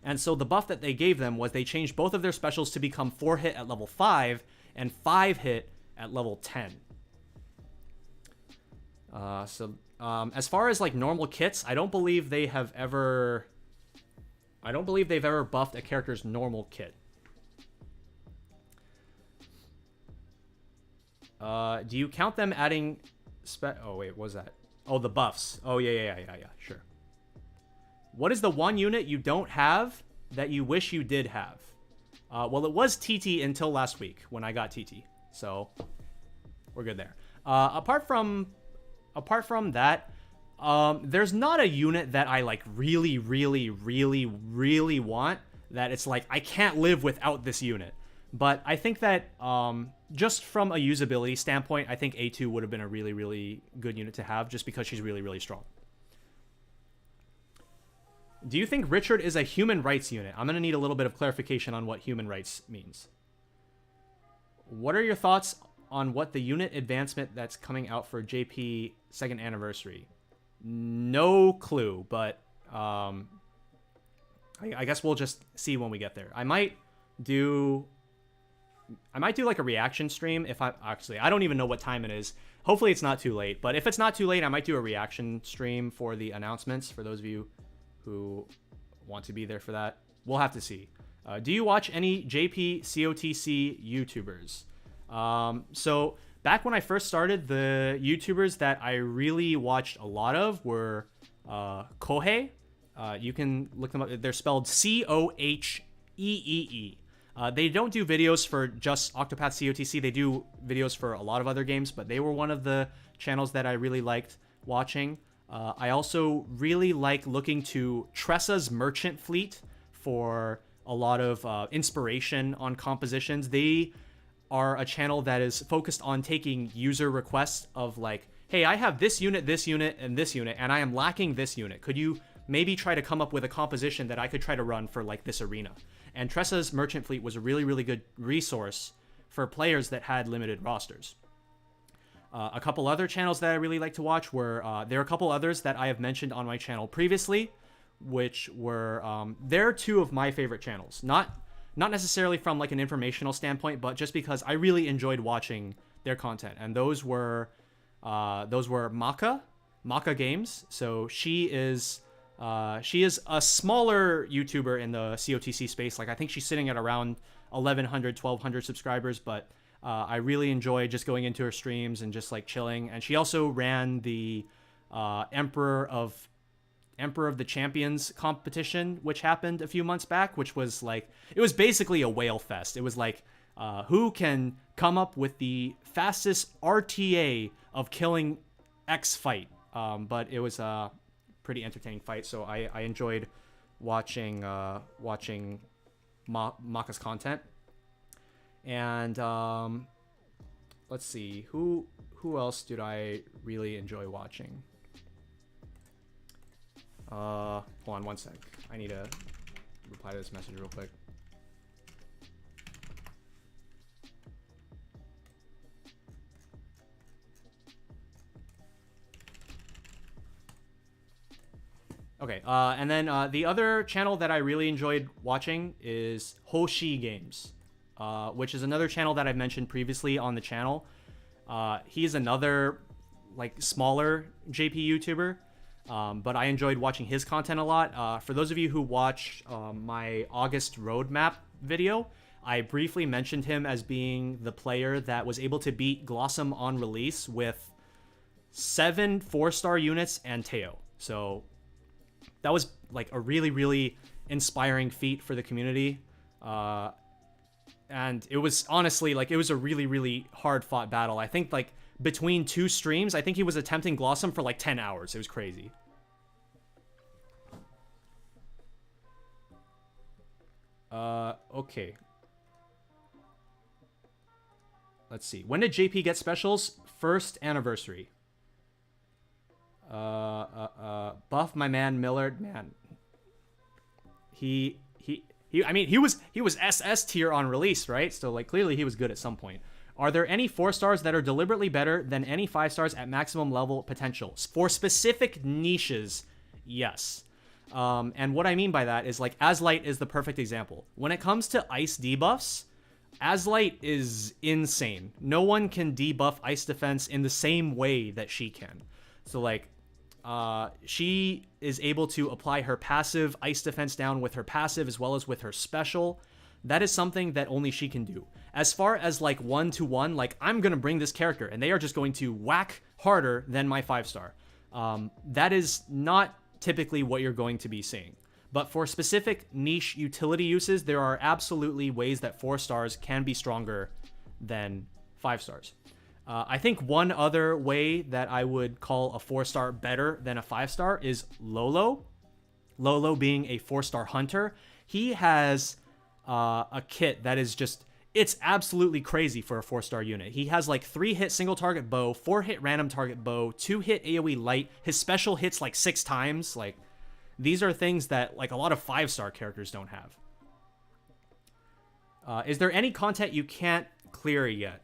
And so the buff that they gave them was they changed both of their specials to become 4-hit at level 5 and 5-hit at level 10. As far as like normal kits, I don't believe they've ever buffed a character's normal kit. Do you count them adding oh wait, what was that? Oh, the buffs. Oh yeah, sure. What is the one unit you don't have that you wish you did have? Well, it was TT until last week when I got TT, so we're good there. Apart from that, there's not a unit that I like really want that it's like I can't live without this unit. But I think that just from a usability standpoint, I think A2 would have been a really good unit to have just because she's really strong. Do you think Richard is a human rights unit? I'm going to need a little bit of clarification on what human rights means. What are your thoughts on what the unit advancement that's coming out for JP 2nd anniversary? No clue, but I guess we'll just see when we get there. I might do like a reaction stream if I don't even know what time it is. Hopefully it's not too late, but if it's not too late, I might do a reaction stream for the announcements for those of you who want to be there for that. We'll have to see. Do you watch any JP COTC YouTubers? So back when I first started, the YouTubers that I really watched a lot of were Kohei. You can look them up. They're spelled Coheee. They don't do videos for just Octopath COTC. They do videos for a lot of other games, but they were one of the channels that I really liked watching. I also really like looking to Tressa's Merchant Fleet for a lot of inspiration on compositions. They are a channel that is focused on taking user requests of like, hey, I have this unit, and this unit, and I am lacking this unit. Could you maybe try to come up with a composition that I could try to run for like this arena? And Tressa's Merchant Fleet was a really good resource for players that had limited rosters. A couple other channels that I really like to watch were, there are a couple others that I have mentioned on my channel previously, which were, they're 2 of my favorite channels. Not necessarily from like an informational standpoint, but just because I really enjoyed watching their content. And those were Maka Games. So she is a smaller YouTuber in the COTC space. Like I think she's sitting at around 1,100, 1,200 subscribers, but I really enjoy just going into her streams and just like chilling. And she also ran the Emperor of the Champions competition, which happened a few months back, which was like, it was basically a whale fest. It was like, who can come up with the fastest RTA of killing X fight. But it was a pretty entertaining fight, so I enjoyed watching Maka's content. And let's see, who else did I really enjoy watching? Hold on one sec. I need to reply to this message real quick. Okay, and then the other channel that I really enjoyed watching is Hoshi Games, which is another channel that I've mentioned previously on the channel. He's another like smaller JP YouTuber. But I enjoyed watching his content a lot. For those of you who watched my August roadmap video, I briefly mentioned him as being the player that was able to beat Glossum on release with 7 4-star units and Teo. So that was like a really, really inspiring feat for the community. And it was honestly like, it was a really, really hard fought battle. I think like between 2 streams, I think he was attempting Glossum for like 10 hours. It was crazy. Okay. Let's see. When did JP get specials? First anniversary. Buff my man Millard, man. I mean, he was SS tier on release, right? So like clearly he was good at some point. Are there any 4 stars that are deliberately better than any 5 stars at maximum level potential? For specific niches, yes. And what I mean by that is like Azlight is the perfect example. When it comes to ice debuffs, Azlight is insane. No one can debuff ice defense in the same way that she can. So like, she is able to apply her passive ice defense down with her passive as well as with her special. That is something that only she can do. As far as like 1-to-1, like I'm going to bring this character and they are just going to whack harder than my 5-star. That is not typically what you're going to be seeing. But for specific niche utility uses, there are absolutely ways that 4 stars can be stronger than 5 stars. I think one other way that I would call a 4-star better than a 5-star is Lolo. Lolo being a 4-star hunter. He has a kit that is just, it's absolutely crazy for a 4-star unit. He has like 3-hit single target bow, 4-hit random target bow, 2-hit AoE light. His special hits like 6 times. Like, these are things that like a lot of 5-star characters don't have. Is there any content you can't clear yet?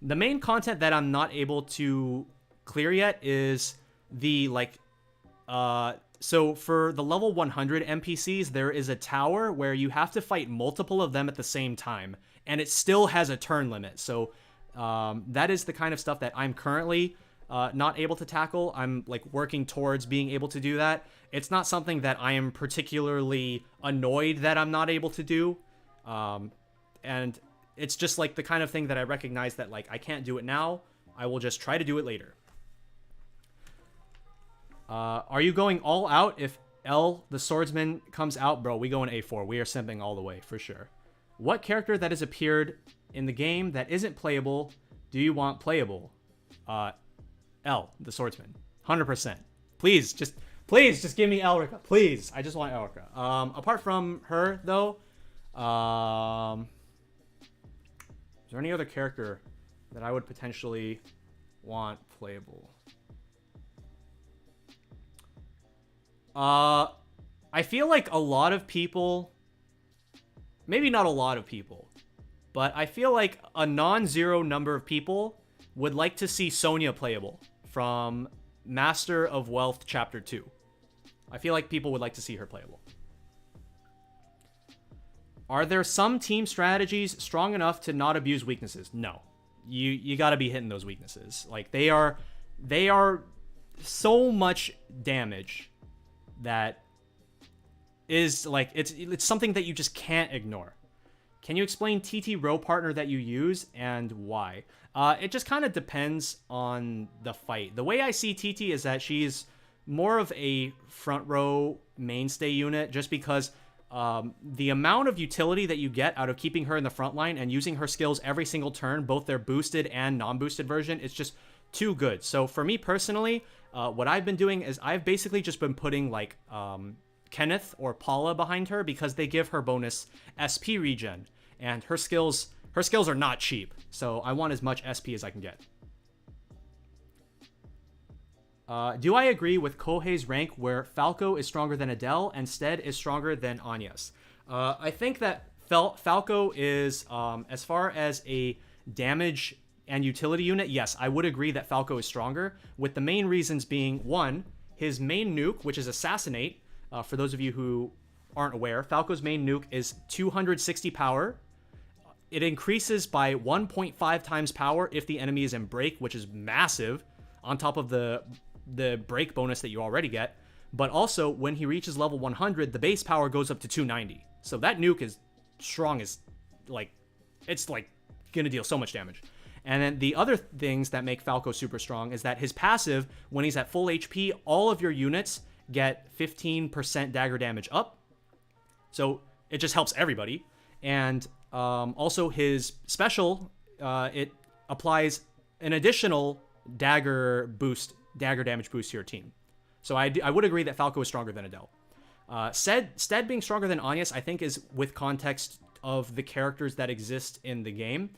The main content that I'm not able to clear yet is the like, so for the level 100 NPCs, there is a tower where you have to fight multiple of them at the same time, and it still has a turn limit. So that is the kind of stuff that I'm currently not able to tackle. I'm like working towards being able to do that. It's not something that I am particularly annoyed that I'm not able to do. And it's just like the kind of thing that I recognize that like I can't do it now. I will just try to do it later. Are you going all out if L, the swordsman, comes out? Bro, we go in A4. We are simping all the way, for sure. What character that has appeared in the game that isn't playable do you want playable? L, the swordsman. 100%. Please just give me Elrica. Please. I just want Elrica. Apart from her, though, is there any other character that I would potentially want playable? I feel like a lot of people, maybe not a lot of people, but I feel like a non-zero number of people would like to see Sonya playable from Master of Wealth Chapter 2. I feel like people would like to see her playable. Are there some team strategies strong enough to not abuse weaknesses? No. You got to be hitting those weaknesses. Like they are so much damage that is like it's something that you just can't ignore. Can you explain TT row partner that you use and why? It just kind of depends on the fight. The way I see TT is that she's more of a front row mainstay unit just because the amount of utility that you get out of keeping her in the front line and using her skills every single turn, both their boosted and non-boosted version, is just too good. So for me personally, what I've been doing is I've basically just been putting like Kenneth or Paula behind her because they give her bonus SP regen, and her skills are not cheap. So I want as much SP as I can get. Do I agree with Kohei's rank where Falco is stronger than Adele and Stead is stronger than Anya's? I think that Falco is, as far as a damage and utility unit, yes, I would agree that Falco is stronger, with the main reasons being, one, his main nuke, which is Assassinate. For those of you who aren't aware, Falco's main nuke is 260 power. It increases by 1.5 times power if the enemy is in break, which is massive, on top of the the break bonus that you already get, but also when he reaches level 100, the base power goes up to 290. So that nuke is strong as, like, it's like gonna deal so much damage. And then the other things that make Falco super strong is that his passive, when he's at full HP, all of your units get 15% dagger damage up. So it just helps everybody. And also his special, it applies an additional dagger damage boost to your team. So I would agree that Falco is stronger than Adele. Stead being stronger than Agnes, I think, is with context of the characters that exist in the game.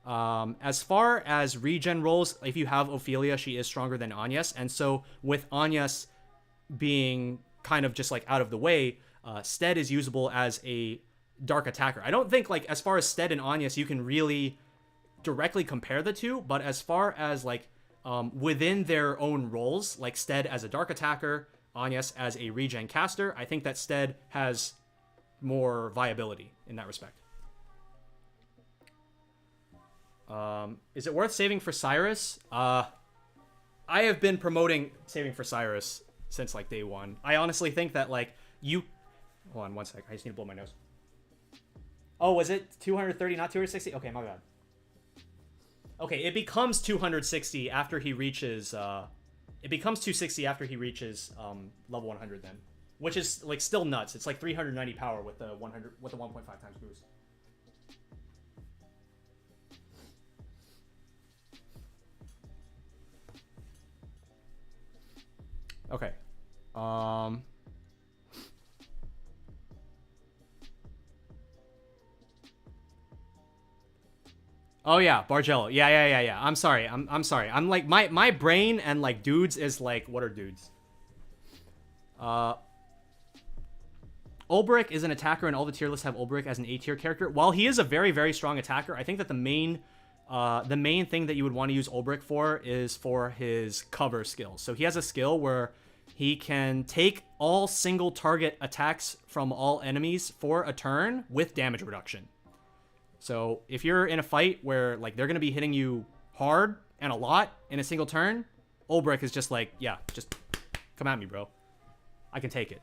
As far as regen rolls, if you have Ophelia, she is stronger than Agnes. And so with Agnes being kind of just like out of the way, Stead is usable as a dark attacker. I don't think, like, as far as Stead and Agnes, you can really directly compare the two, but as far as like within their own roles, like Stead as a dark attacker, Agnes as a regen caster, I think that Stead has more viability in that respect. Is it worth saving for Cyrus? I have been promoting saving for Cyrus since like day one. I honestly think that like you... Hold on one sec. I just need to blow my nose. Oh, was it 230, not 260? Okay, my bad. Okay, it becomes 260 after he reaches... it becomes 260 after he reaches level 100 then. Which is like still nuts. It's like 390 power with the 1.5 times boost. Okay. Oh yeah, Bargello. Yeah. I'm sorry. I'm sorry. I'm like my brain and like dudes is like, what are dudes? Ulbrich is an attacker, and all the tier lists have Ulbrich as an A tier character. While he is a very, very strong attacker, I think that the main thing that you would want to use Ulbrich for is for his cover skills. So he has a skill where he can take all single target attacks from all enemies for a turn with damage reduction. So if you're in a fight where like they're going to be hitting you hard and a lot in a single turn, Ulbrich is just like, yeah, just come at me, bro. I can take it.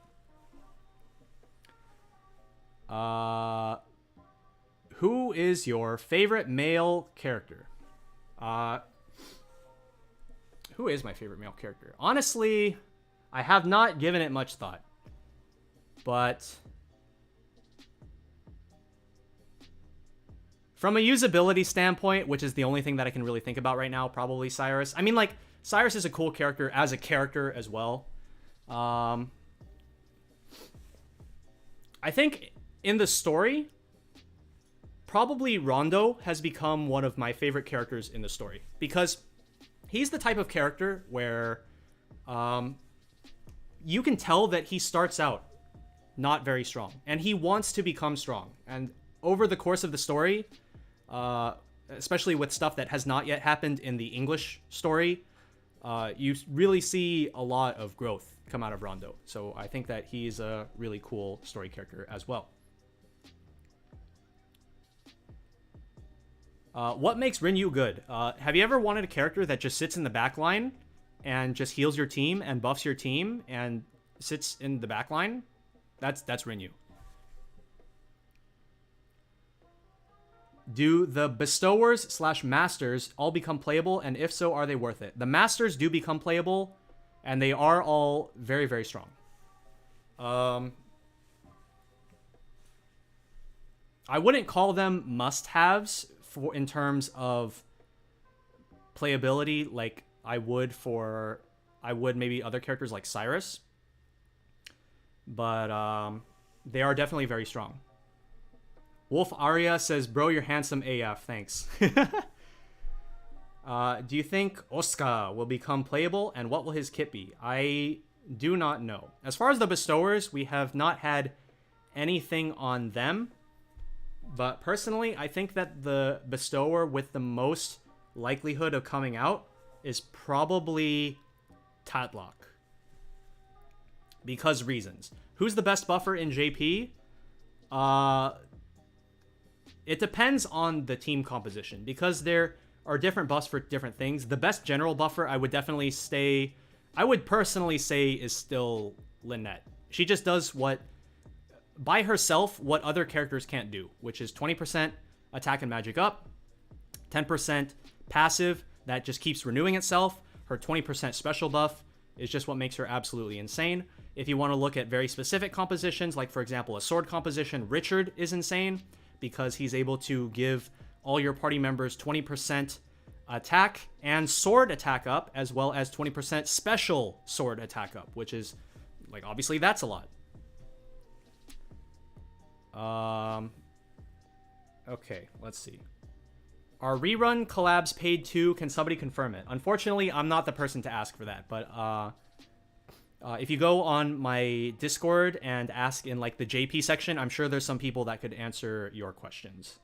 Who is your favorite male character? Who is my favorite male character? Honestly, I have not given it much thought. But from a usability standpoint, which is the only thing that I can really think about right now, probably Cyrus. I mean, like, Cyrus is a cool character as a character as well. I think in the story, probably Rondo has become one of my favorite characters in the story. Because he's the type of character where you can tell that he starts out not very strong. And he wants to become strong. And over the course of the story, especially with stuff that has not yet happened in the English story, you really see a lot of growth come out of Rondo. So I think that he's a really cool story character as well. What makes Rinyu good? Have you ever wanted a character that just sits in the back line and just heals your team and buffs your team and sits in the back line? That's Rinyu. Do the bestowers / masters all become playable? And if so, are they worth it? The masters do become playable, and they are all very, very strong. I wouldn't call them must-haves in terms of playability like I would maybe other characters like Cyrus. But they are definitely very strong. Wolf Arya says, bro, you're handsome AF. Thanks. Do you think Oscar will become playable, and what will his kit be? I do not know. As far as the bestowers, we have not had anything on them. But personally, I think that the bestower with the most likelihood of coming out is probably Tatlock. Because reasons. Who's the best buffer in JP? It depends on the team composition, because there are different buffs for different things. The best general buffer, I would definitely stay I would personally say is still Lynette. She just does what, by herself, what other characters can't do, which is 20% attack and magic up, 10% passive that just keeps renewing itself. Her 20% special buff is just what makes her absolutely insane. If you want to look at very specific compositions, like for example, a sword composition, Richard is insane because he's able to give all your party members 20% attack and sword attack up, as well as 20% special sword attack up, which is, like, obviously that's a lot. Okay, let's see. Are rerun collabs paid too? Can somebody confirm it? Unfortunately, I'm not the person to ask for that, but if you go on my Discord and ask in like the JP section, I'm sure there's some people that could answer your questions.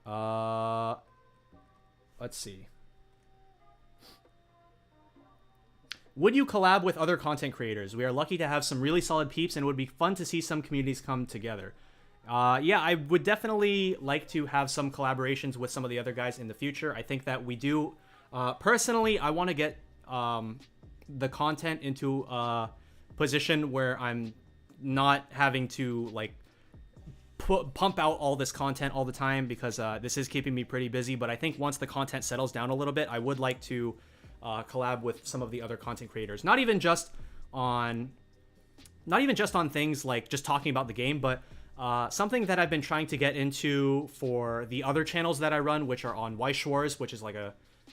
Let's see. Would you collab with other content creators? We are lucky to have some really solid peeps, and it would be fun to see some communities come together. Yeah, I would definitely like to have some collaborations with some of the other guys in the future. I think that we do. Personally, I want to get the content into a position where I'm not having to like pump out all this content all the time, because this is keeping me pretty busy. But I think once the content settles down a little bit, I would like to collab with some of the other content creators. Not even just on things like just talking about the game, but something that I've been trying to get into for the other channels that I run, which are on Weiss Schwarz, which is like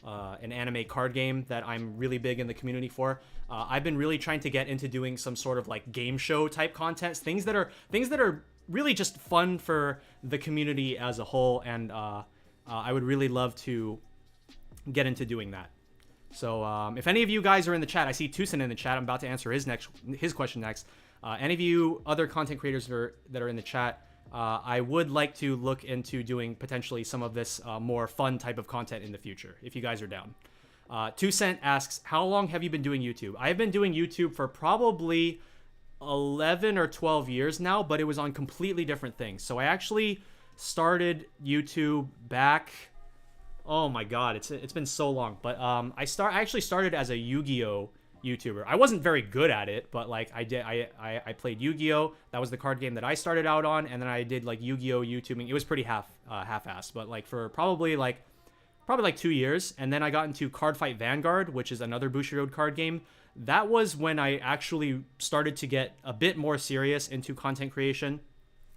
an anime card game that I'm really big in the community for. I've been really trying to get into doing some sort of like game show type content, things that are really just fun for the community as a whole, and I would really love to get into doing that. So if any of you guys are in the chat, I see Tucson in the chat. I'm about to answer his question next. Any of you other content creators that are in the chat, I would like to look into doing potentially some of this more fun type of content in the future, if you guys are down. 2 Cent asks, how long have you been doing YouTube? I've been doing YouTube for probably 11 or 12 years now, but it was on completely different things. So I actually started YouTube back... Oh my god, it's been so long. But I actually started as a Yu-Gi-Oh! YouTuber. I wasn't very good at it, but like I played Yu-Gi-Oh! That was the card game that I started out on, and then I did like Yu-Gi-Oh! YouTubing. It was pretty half-assed, but like for probably like 2 years, and then I got into Card Fight Vanguard, which is another Bushiroad card game. That was when I actually started to get a bit more serious into content creation,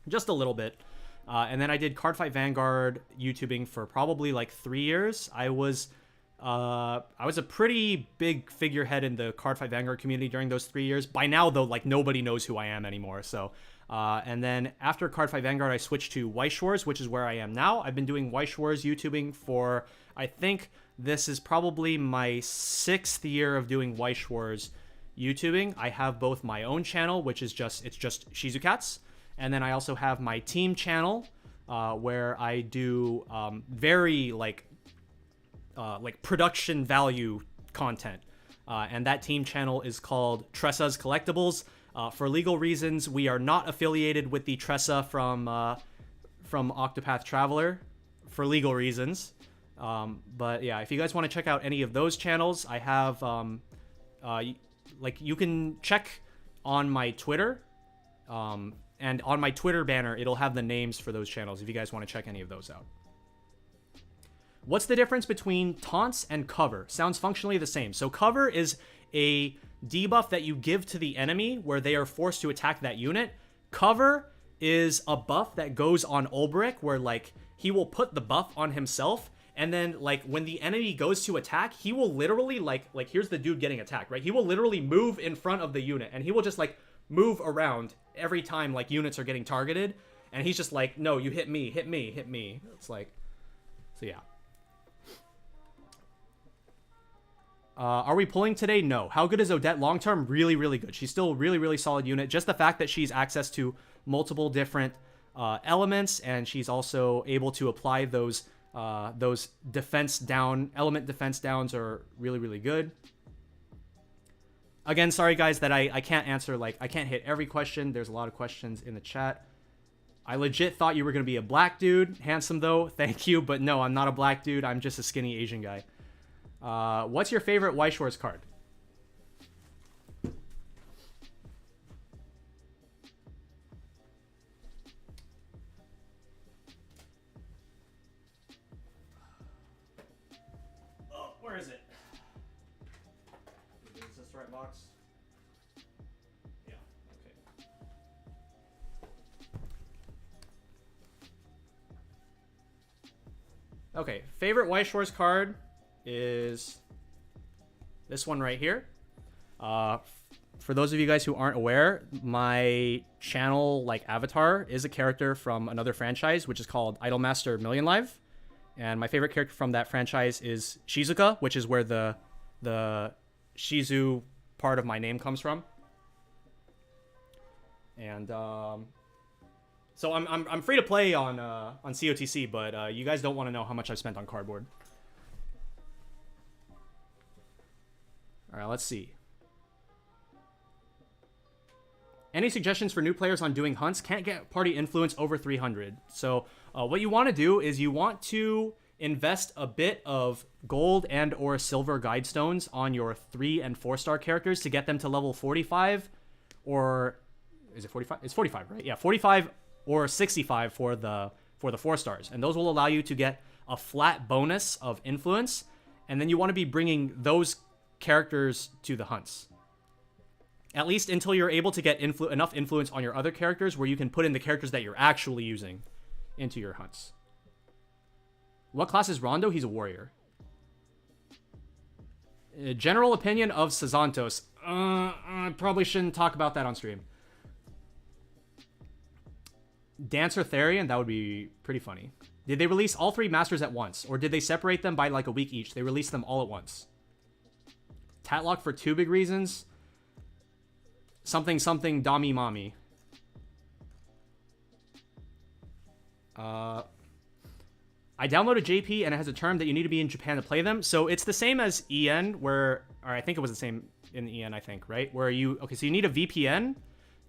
just a little bit. And then I did Card Fight Vanguard YouTubing for probably like 3 years. I was a pretty big figurehead in the Card Fight Vanguard community during those 3 years. By now, though, like nobody knows who I am anymore. So, and then after Card Fight Vanguard, I switched to Weiss Schwarz, which is where I am now. I've been doing Weiss Schwarz YouTubing for, I think this is probably my 6th year of doing Weiss Schwarz YouTubing. I have both my own channel, which is just Shizukats, and then I also have my team channel, where I do very like production value content, and that team channel is called Tressa's Collectibles. For legal reasons, we are not affiliated with the Tressa from Octopath Traveler for legal reasons. But yeah, if you guys want to check out any of those channels, I have like you can check on my Twitter, and on my Twitter banner it'll have the names for those channels if you guys want to check any of those out. What's the difference between taunts and cover? Sounds functionally the same. So cover is a debuff that you give to the enemy where they are forced to attack that unit. Cover is a buff that goes on Ulbrich where like he will put the buff on himself, and then like when the enemy goes to attack, he will literally like here's the dude getting attacked, right? He will literally move in front of the unit, and he will just like move around every time like units are getting targeted, and he's just like, no, you hit me, hit me, hit me. It's like, so yeah. Are we pulling today? No. How good is Odette long term? Really, really good. She's still a really, really solid unit. Just the fact that she's access to multiple different elements, and she's also able to apply those defense downs are really, really good. Again, sorry guys that I can't answer, like I can't hit every question. There's a lot of questions in the chat. I legit thought you were gonna be a black dude. Handsome though, thank you, but no, I'm not a black dude. I'm just a skinny Asian guy. What's your favorite White Shores card? Oh, where is it? Is this the right box? Yeah, okay. Okay, favorite White Shores card is this one right here. For those of you guys who aren't aware, my channel like avatar is a character from another franchise, which is called Idolmaster Million Live. And my favorite character from that franchise is Shizuka, which is where the Shizu part of my name comes from. And so I'm free to play on COTC, but you guys don't want to know how much I've spent on cardboard. All right, let's see. Any suggestions for new players on doing hunts? Can't get party influence over 300. So what you want to do is you want to invest a bit of gold and or silver guide stones on your 3 and 4-star characters to get them to level 45, or is it 45? It's 45, right? Yeah, 45 or 65 for the 4 stars. And those will allow you to get a flat bonus of influence. And then you want to be bringing those characters to the hunts. At least until you're able to get enough influence on your other characters where you can put in the characters that you're actually using into your hunts. What class is Rondo? He's a warrior. General opinion of Sazantos. I probably shouldn't talk about that on stream. Dancer Therian, that would be pretty funny. Did they release all 3 masters at once? Or did they separate them by like a week each? They released them all at once. Tatlock for 2 big reasons. Something something Dami Mami. I downloaded JP and it has a term that you need to be in Japan to play them. So it's the same as EN where, or I think it was the same in EN, I think, right? Where you, okay, so you need a VPN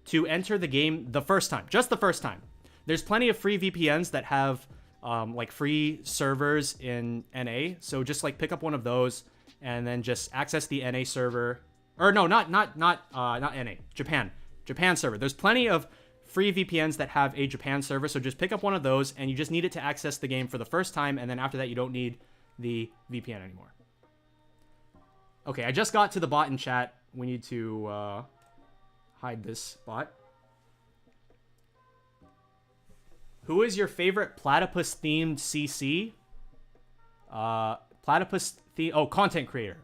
to enter the game the first time, just the first time. There's plenty of free VPNs that have like free servers in NA. So just like pick up one of those and then just access the NA server. Or no, not NA, Japan server. There's plenty of free VPNs that have a Japan server, so just pick up one of those, and you just need it to access the game for the first time, and then after that, you don't need the VPN anymore. Okay, I just got to the bot in chat. We need to hide this bot. Who is your favorite platypus-themed CC? Platypus-themed... Oh, content creator.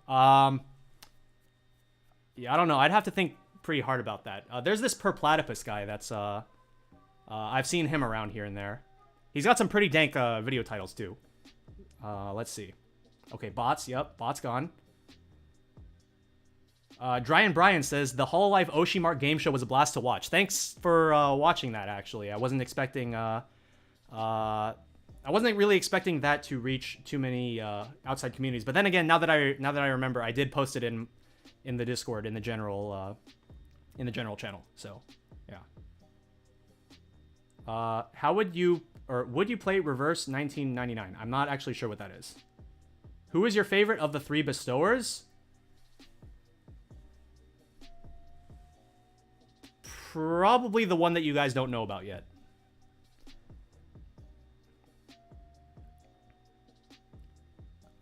Yeah, I don't know. I'd have to think pretty hard about that. There's this Per Platypus guy that's... I've seen him around here and there. He's got some pretty dank video titles, too. Let's see. Okay, bots. Yep, bots gone. Dryan Brian says, the Hololive Oshimark game show was a blast to watch. Thanks for watching that, actually. I wasn't expecting... I wasn't really expecting that to reach too many outside communities. But then again, now that I remember, I did post it in the Discord, in the general channel. So, yeah. How would you play Reverse 1999? I'm not actually sure what that is. Who is your favorite of the 3 bestowers? Probably the one that you guys don't know about yet.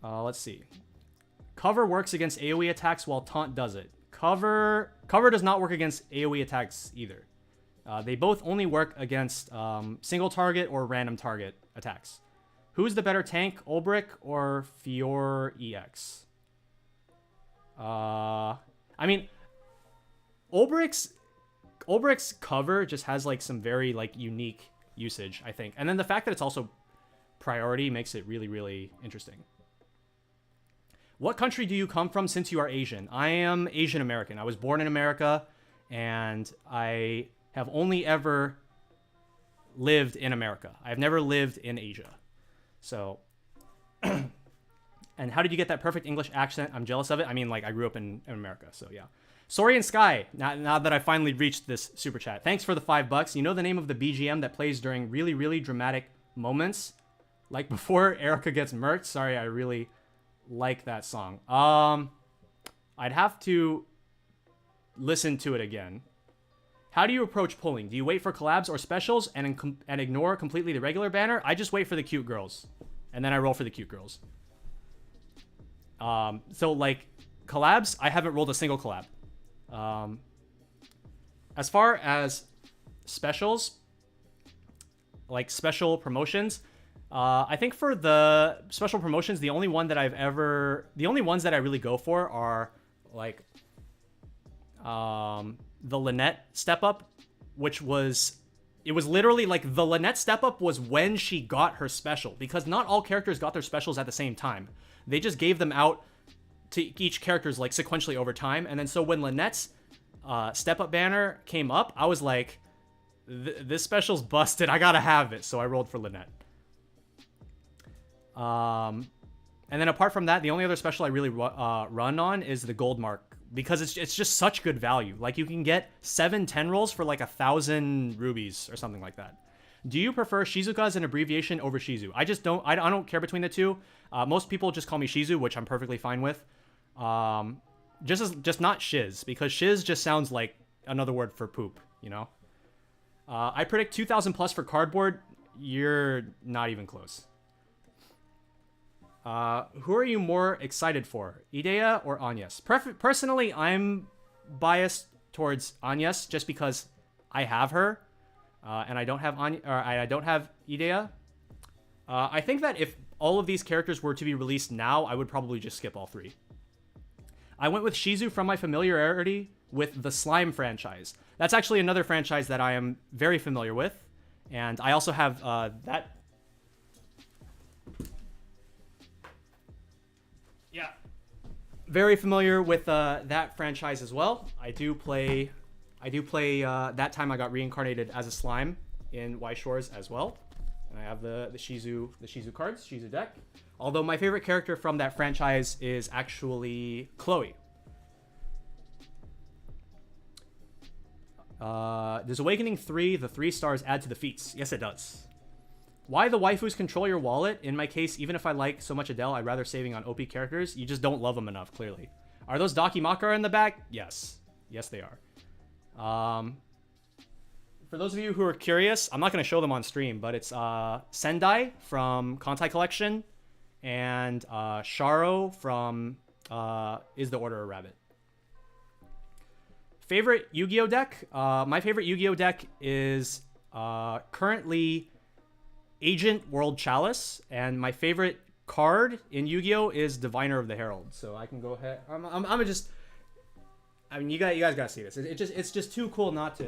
Let's see. Cover works against AoE attacks while Taunt doesn't. Cover does not work against AoE attacks either. They both only work against single target or random target attacks. Who's the better tank, Ulbrich or Fior EX? I mean, Ulbrich's cover just has like some very like unique usage, I think. And then the fact that it's also priority makes it really, really interesting. What country do you come from since you are Asian? I am Asian American. I was born in America, and I have only ever lived in America. I've never lived in Asia. So, and how did you get that perfect English accent? I'm jealous of it. I mean, like, I grew up in America, so yeah. Saurian Sky, now that I finally reached this super chat. Thanks for the $5. You know the name of the BGM that plays during really, really dramatic moments? Like before Erica gets murked? Sorry, I really like that song. I'd have to listen to it again. How do you approach pulling? Do you wait for collabs or specials and ignore completely the regular banner? I just wait for the cute girls, and then I roll for the cute girls. So like collabs, I haven't rolled a single collab. As far as specials, like special promotions, I think for the special promotions, the only ones that I really go for are like the Lynette step up, which was, it was literally like the Lynette step up was when she got her special, because not all characters got their specials at the same time. They just gave them out to each character's like sequentially over time. And then so when Lynette's step up banner came up, I was like, this special's busted. I gotta have it. So I rolled for Lynette. And then apart from that, the only other special I really run on is the gold mark, because it's just such good value. Like you can get 7-10 rolls for like 1,000 rubies or something like that. Do you prefer Shizuka as an abbreviation over Shizu? I just don't. I don't care between the two. Most people just call me Shizu, which I'm perfectly fine with. Just not Shiz, because Shiz just sounds like another word for poop, you know? I predict 2,000 plus for cardboard. You're not even close. Who are you more excited for, Idea or Agnes? Personally, I'm biased towards Agnes just because I have her, and I don't have I don't have Idea. I think that if all of these characters were to be released now, I would probably just skip all three. I went with Shizu from my familiarity with the Slime franchise. That's actually another franchise that I am very familiar with, and I also have that. Yeah, very familiar with that franchise as well. I do play that time I got reincarnated as a slime in Y Shores as well. And I have the Shizu cards, Shizu deck. Although my favorite character from that franchise is actually Chloe. Does Awakening 3, the 3 stars, add to the feats? Yes, it does. Why the waifus control your wallet? In my case, even if I like so much Adele, I'd rather saving on OP characters. You just don't love them enough, clearly. Are those Dakimakara in the back? Yes. Yes, they are. For those of you who are curious, I'm not going to show them on stream, but it's Sendai from Kantai Collection and Sharo from Is the Order a Rabbit. Favorite Yu-Gi-Oh deck? My favorite Yu-Gi-Oh deck is currently Agent World Chalice, and my favorite card in Yu-Gi-Oh is Diviner of the Herald. So I can go ahead. I'm just. I mean, you guys gotta see this. It's just too cool not to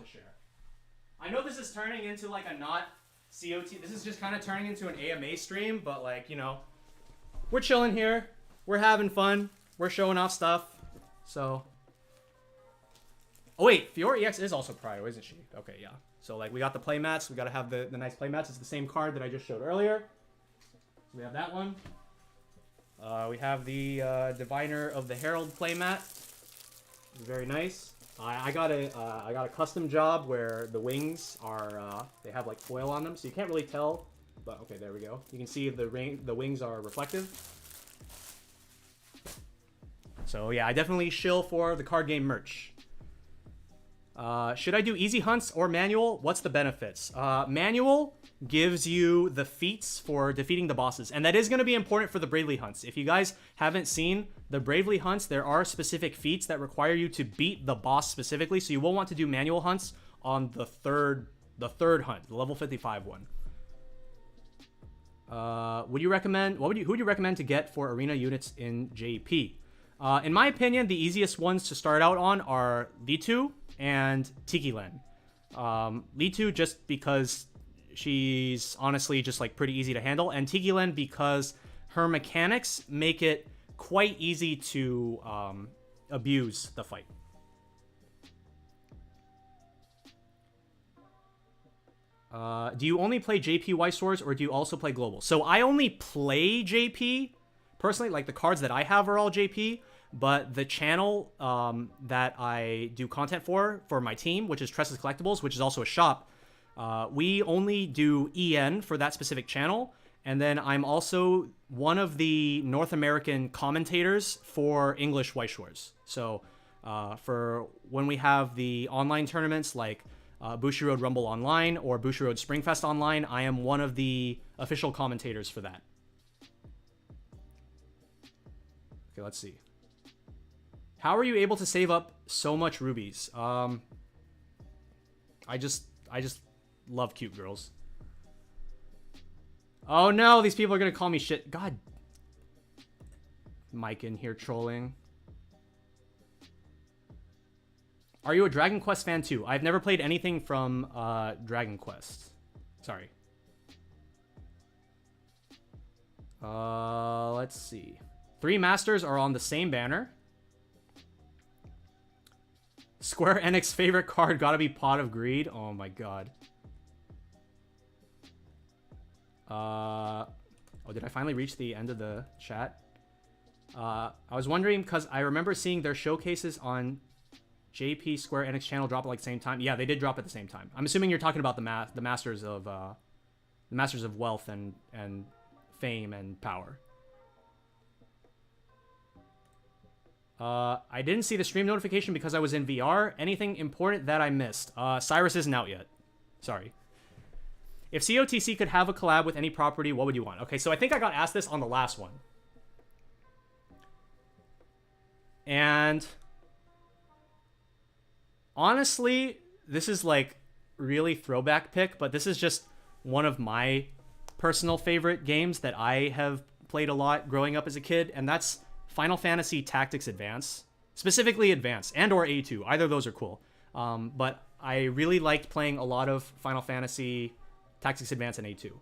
share. I know this is turning into like a not COT. This is just kind of turning into an AMA stream, but like, you know, we're chilling here. We're having fun. We're showing off stuff. So. Oh wait, Fiora EX is also Prio, isn't she? Okay, yeah. So like we got the playmats. We gotta have the nice playmats. It's the same card that I just showed earlier. So we have that one. We have the Diviner of the Herald playmat. Very nice. I got a custom job where the wings are they have like foil on them, so you can't really tell. But okay, there we go. You can see the wings are reflective. So yeah, I definitely shill for the card game merch. Should I do easy hunts or manual? What's the benefits? Manual gives you the feats for defeating the bosses, and that is going to be important for the Bravely hunts. If you guys haven't seen the Bravely hunts, there are specific feats that require you to beat the boss specifically, so you will want to do manual hunts on the third hunt, the level 55 one. Who would you recommend to get for arena units in JP? In my opinion, the easiest ones to start out on are Litu and Tiki-Len. Litu just because she's honestly just like pretty easy to handle, and Tiki-Len because her mechanics make it quite easy to abuse the fight. Do you only play JP Y Swords or do you also play Global? So I only play JP personally, like the cards that I have are all JP. But the channel that I do content for my team, which is Tressa's Collectibles, which is also a shop, we only do EN for that specific channel. And then I'm also one of the North American commentators for English White Shores. So for when we have the online tournaments like Bushiroad Rumble Online or Bushiroad Springfest Online, I am one of the official commentators for that. Okay, let's see. How are you able to save up so much rubies? I just love cute girls. Oh no, these people are gonna call me shit. God. Mike in here trolling. Are you a Dragon Quest fan too? I've never played anything from Dragon Quest. Sorry. Let's see. 3 masters are on the same banner. Square Enix favorite card gotta be Pot of Greed. Oh my god. Oh, did I finally reach the end of the chat? I was wondering because I remember seeing their showcases on JP Square Enix channel drop at like the same time. Yeah, they did drop at the same time. I'm assuming you're talking about the Masters of Wealth and Fame and Power. I didn't see the stream notification because I was in VR. Anything important that I missed? Cyrus isn't out yet. Sorry. If COTC could have a collab with any property, what would you want? Okay, so I think I got asked this on the last one. And honestly, this is like really throwback pick, but this is just one of my personal favorite games that I have played a lot growing up as a kid, and that's Final Fantasy Tactics Advance. Specifically Advance and or A2. Either of those are cool. But I really liked playing a lot of Final Fantasy Tactics Advance and A2.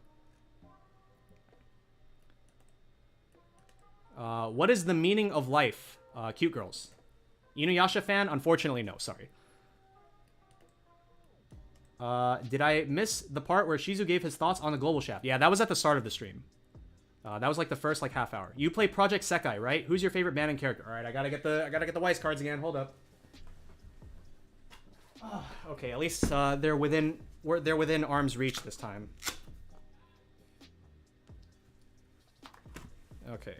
What is the meaning of life? Cute girls. Inuyasha fan? Unfortunately, no. Sorry. Did I miss the part where Shizu gave his thoughts on the Global Shaft? Yeah, that was at the start of the stream. That was like the first like half hour. You play Project Sekai, right? Who's your favorite band and character? All right, I gotta get the Weiss cards again. Hold up. Okay, at least they're within arm's reach this time. Okay.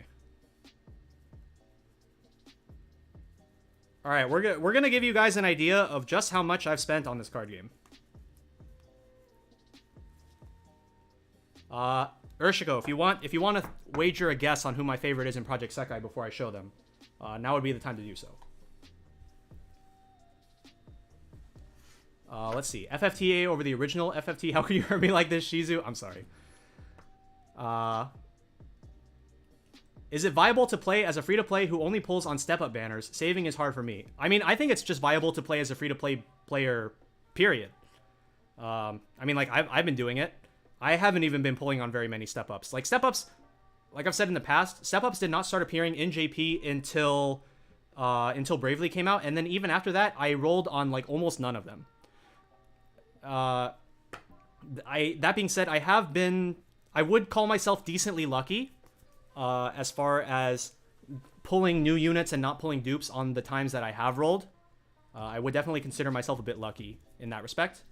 All right, we're gonna give you guys an idea of just how much I've spent on this card game. Urshiko, if you want to wager a guess on who my favorite is in Project Sekai before I show them, now would be the time to do so. Let's see. FFTA over the original FFT. How could you hurt me like this, Shizu? I'm sorry. Is it viable to play as a free-to-play who only pulls on step-up banners? Saving is hard for me. I mean, I think it's just viable to play as a free-to-play player, period. I mean, like, I've been doing it. I haven't even been pulling on very many step-ups. Like, step-ups, like I've said in the past, step-ups did not start appearing in JP until Bravely came out, and then even after that, I rolled on, like, almost none of them. That being said, I would call myself decently lucky, as far as pulling new units and not pulling dupes on the times that I have rolled. I would definitely consider myself a bit lucky in that respect.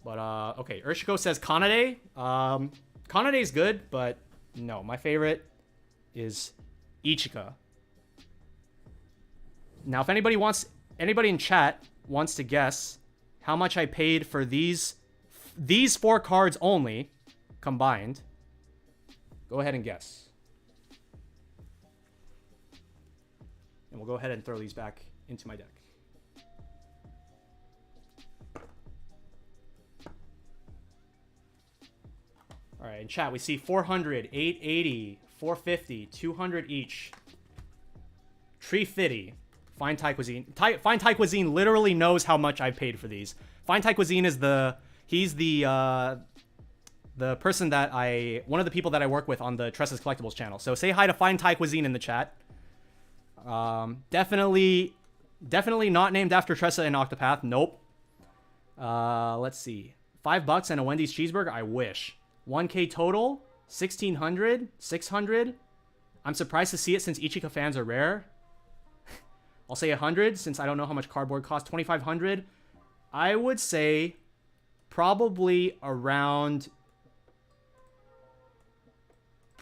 But, okay, Urshiko says Kanade. Kanade's good, but no, my favorite is Ichika. Now, if anybody in chat wants to guess how much I paid for these 4 cards only, combined, go ahead and guess. And we'll go ahead and throw these back into my deck. All right, in chat, we see 400, 880, 450, 200 each. Tree Fitty. Fine Thai Cuisine. Fine Thai Cuisine literally knows how much I paid for these. Fine Thai Cuisine is he's the person that one of the people that I work with on the Tressa's Collectibles channel. So say hi to Fine Thai Cuisine in the chat. Definitely not named after Tressa and Octopath. Nope. Let's see. $5 and a Wendy's cheeseburger. I wish. 1K total. 1,600. 600. I'm surprised to see it since Ichika fans are rare. I'll say 100 since I don't know how much cardboard costs. 2,500. I would say probably around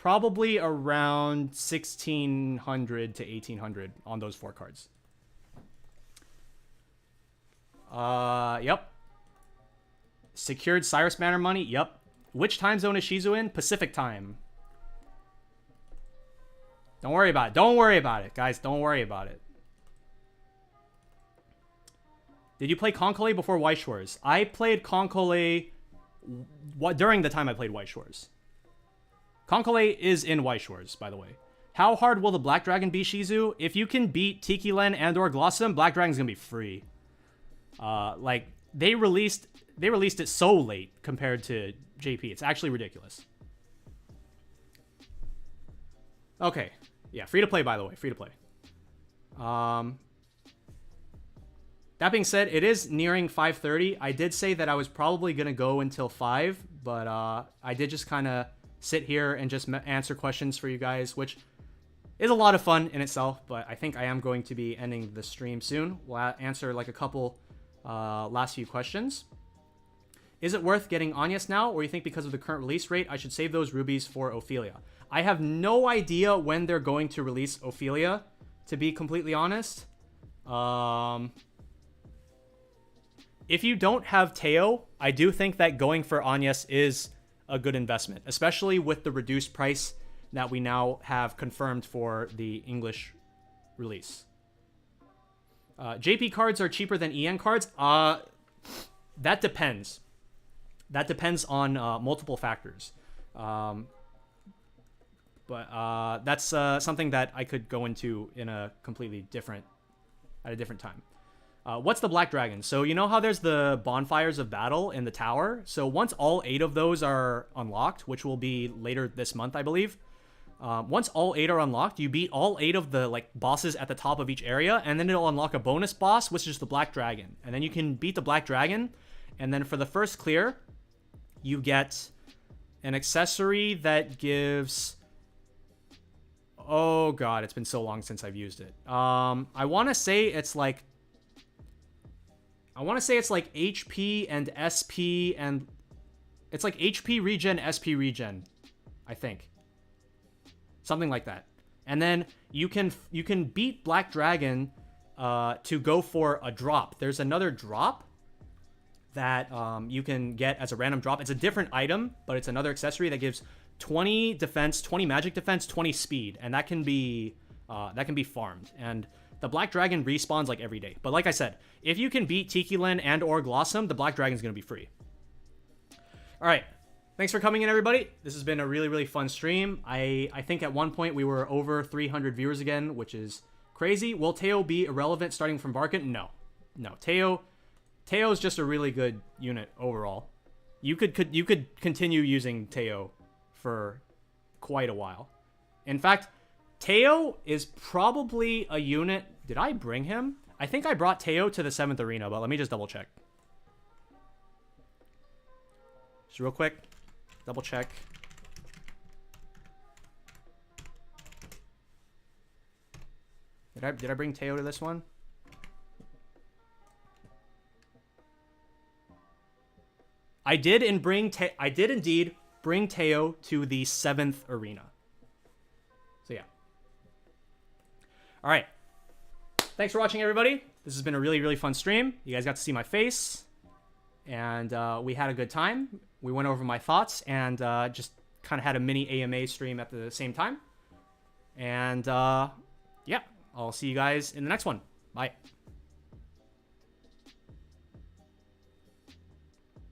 probably around 1600 to 1800 on those 4 cards. Yep. Secured Cyrus Banner money. Yep. Which time zone is Shizu in? Pacific time. Don't worry about it. Don't worry about it, guys. Don't worry about it. Did you play Concole before White Shores? I played Concole during the time I played White Shores. Concole is in White Shores, by the way. How hard will the Black Dragon be, Shizu? If you can beat Tiki Len and or Glossum, Black Dragon's gonna be free. Like they released it so late compared to JP. It's actually ridiculous. Okay. Yeah, free to play, by the way. Free to play. That being said, it is nearing 5:30. I did say that I was probably going to go until 5, but I did just kind of sit here and just answer questions for you guys, which is a lot of fun in itself, but I think I am going to be ending the stream soon. We'll answer like a couple last few questions. Is it worth getting Agnes now, or you think because of the current release rate, I should save those rubies for Ophelia? I have no idea when they're going to release Ophelia, to be completely honest. If you don't have Teo, I do think that going for Agnes is a good investment, especially with the reduced price that we now have confirmed for the English release. JP cards are cheaper than EN cards. That depends. That depends on multiple factors. But that's something that I could go into in a completely different, at a different time. What's the Black Dragon? So you know how there's the bonfires of battle in the tower? So once all 8 of those are unlocked, which will be later this month, I believe. Once all 8 are unlocked, you beat all 8 of the like bosses at the top of each area, and then it'll unlock a bonus boss, which is the Black Dragon. And then you can beat the Black Dragon, and then for the first clear, you get an accessory that gives... Oh god, it's been so long since I've used it. I want to say it's like HP and SP, and it's like HP regen, SP regen, I think. Something like that. And then you can beat Black Dragon to go for a drop. There's another drop that you can get as a random drop. It's a different item, but it's another accessory that gives 20 defense, 20 magic defense, 20 speed, and that can be farmed. And the Black Dragon respawns like every day. But like I said, if you can beat Tiki Len and or Glossum, the Black Dragon's going to be free. All right. Thanks for coming in, everybody. This has been a really, really fun stream. I think at one point we were over 300 viewers again, which is crazy. Will Teo be irrelevant starting from Barkin? No. Teo's just a really good unit overall. You could continue using Teo for quite a while. In fact, Teo is probably a unit... Did I bring him? I think I brought Teo to the 7th arena, but let me just double check. Just real quick. Double check. Did I bring Teo to this one? I did indeed bring Teo to the 7th arena. So yeah. All right. Thanks for watching, everybody. This has been a really, really fun stream. You guys got to see my face, and we had a good time. We went over my thoughts and just kind of had a mini AMA stream at the same time. And yeah, I'll see you guys in the next one. Bye.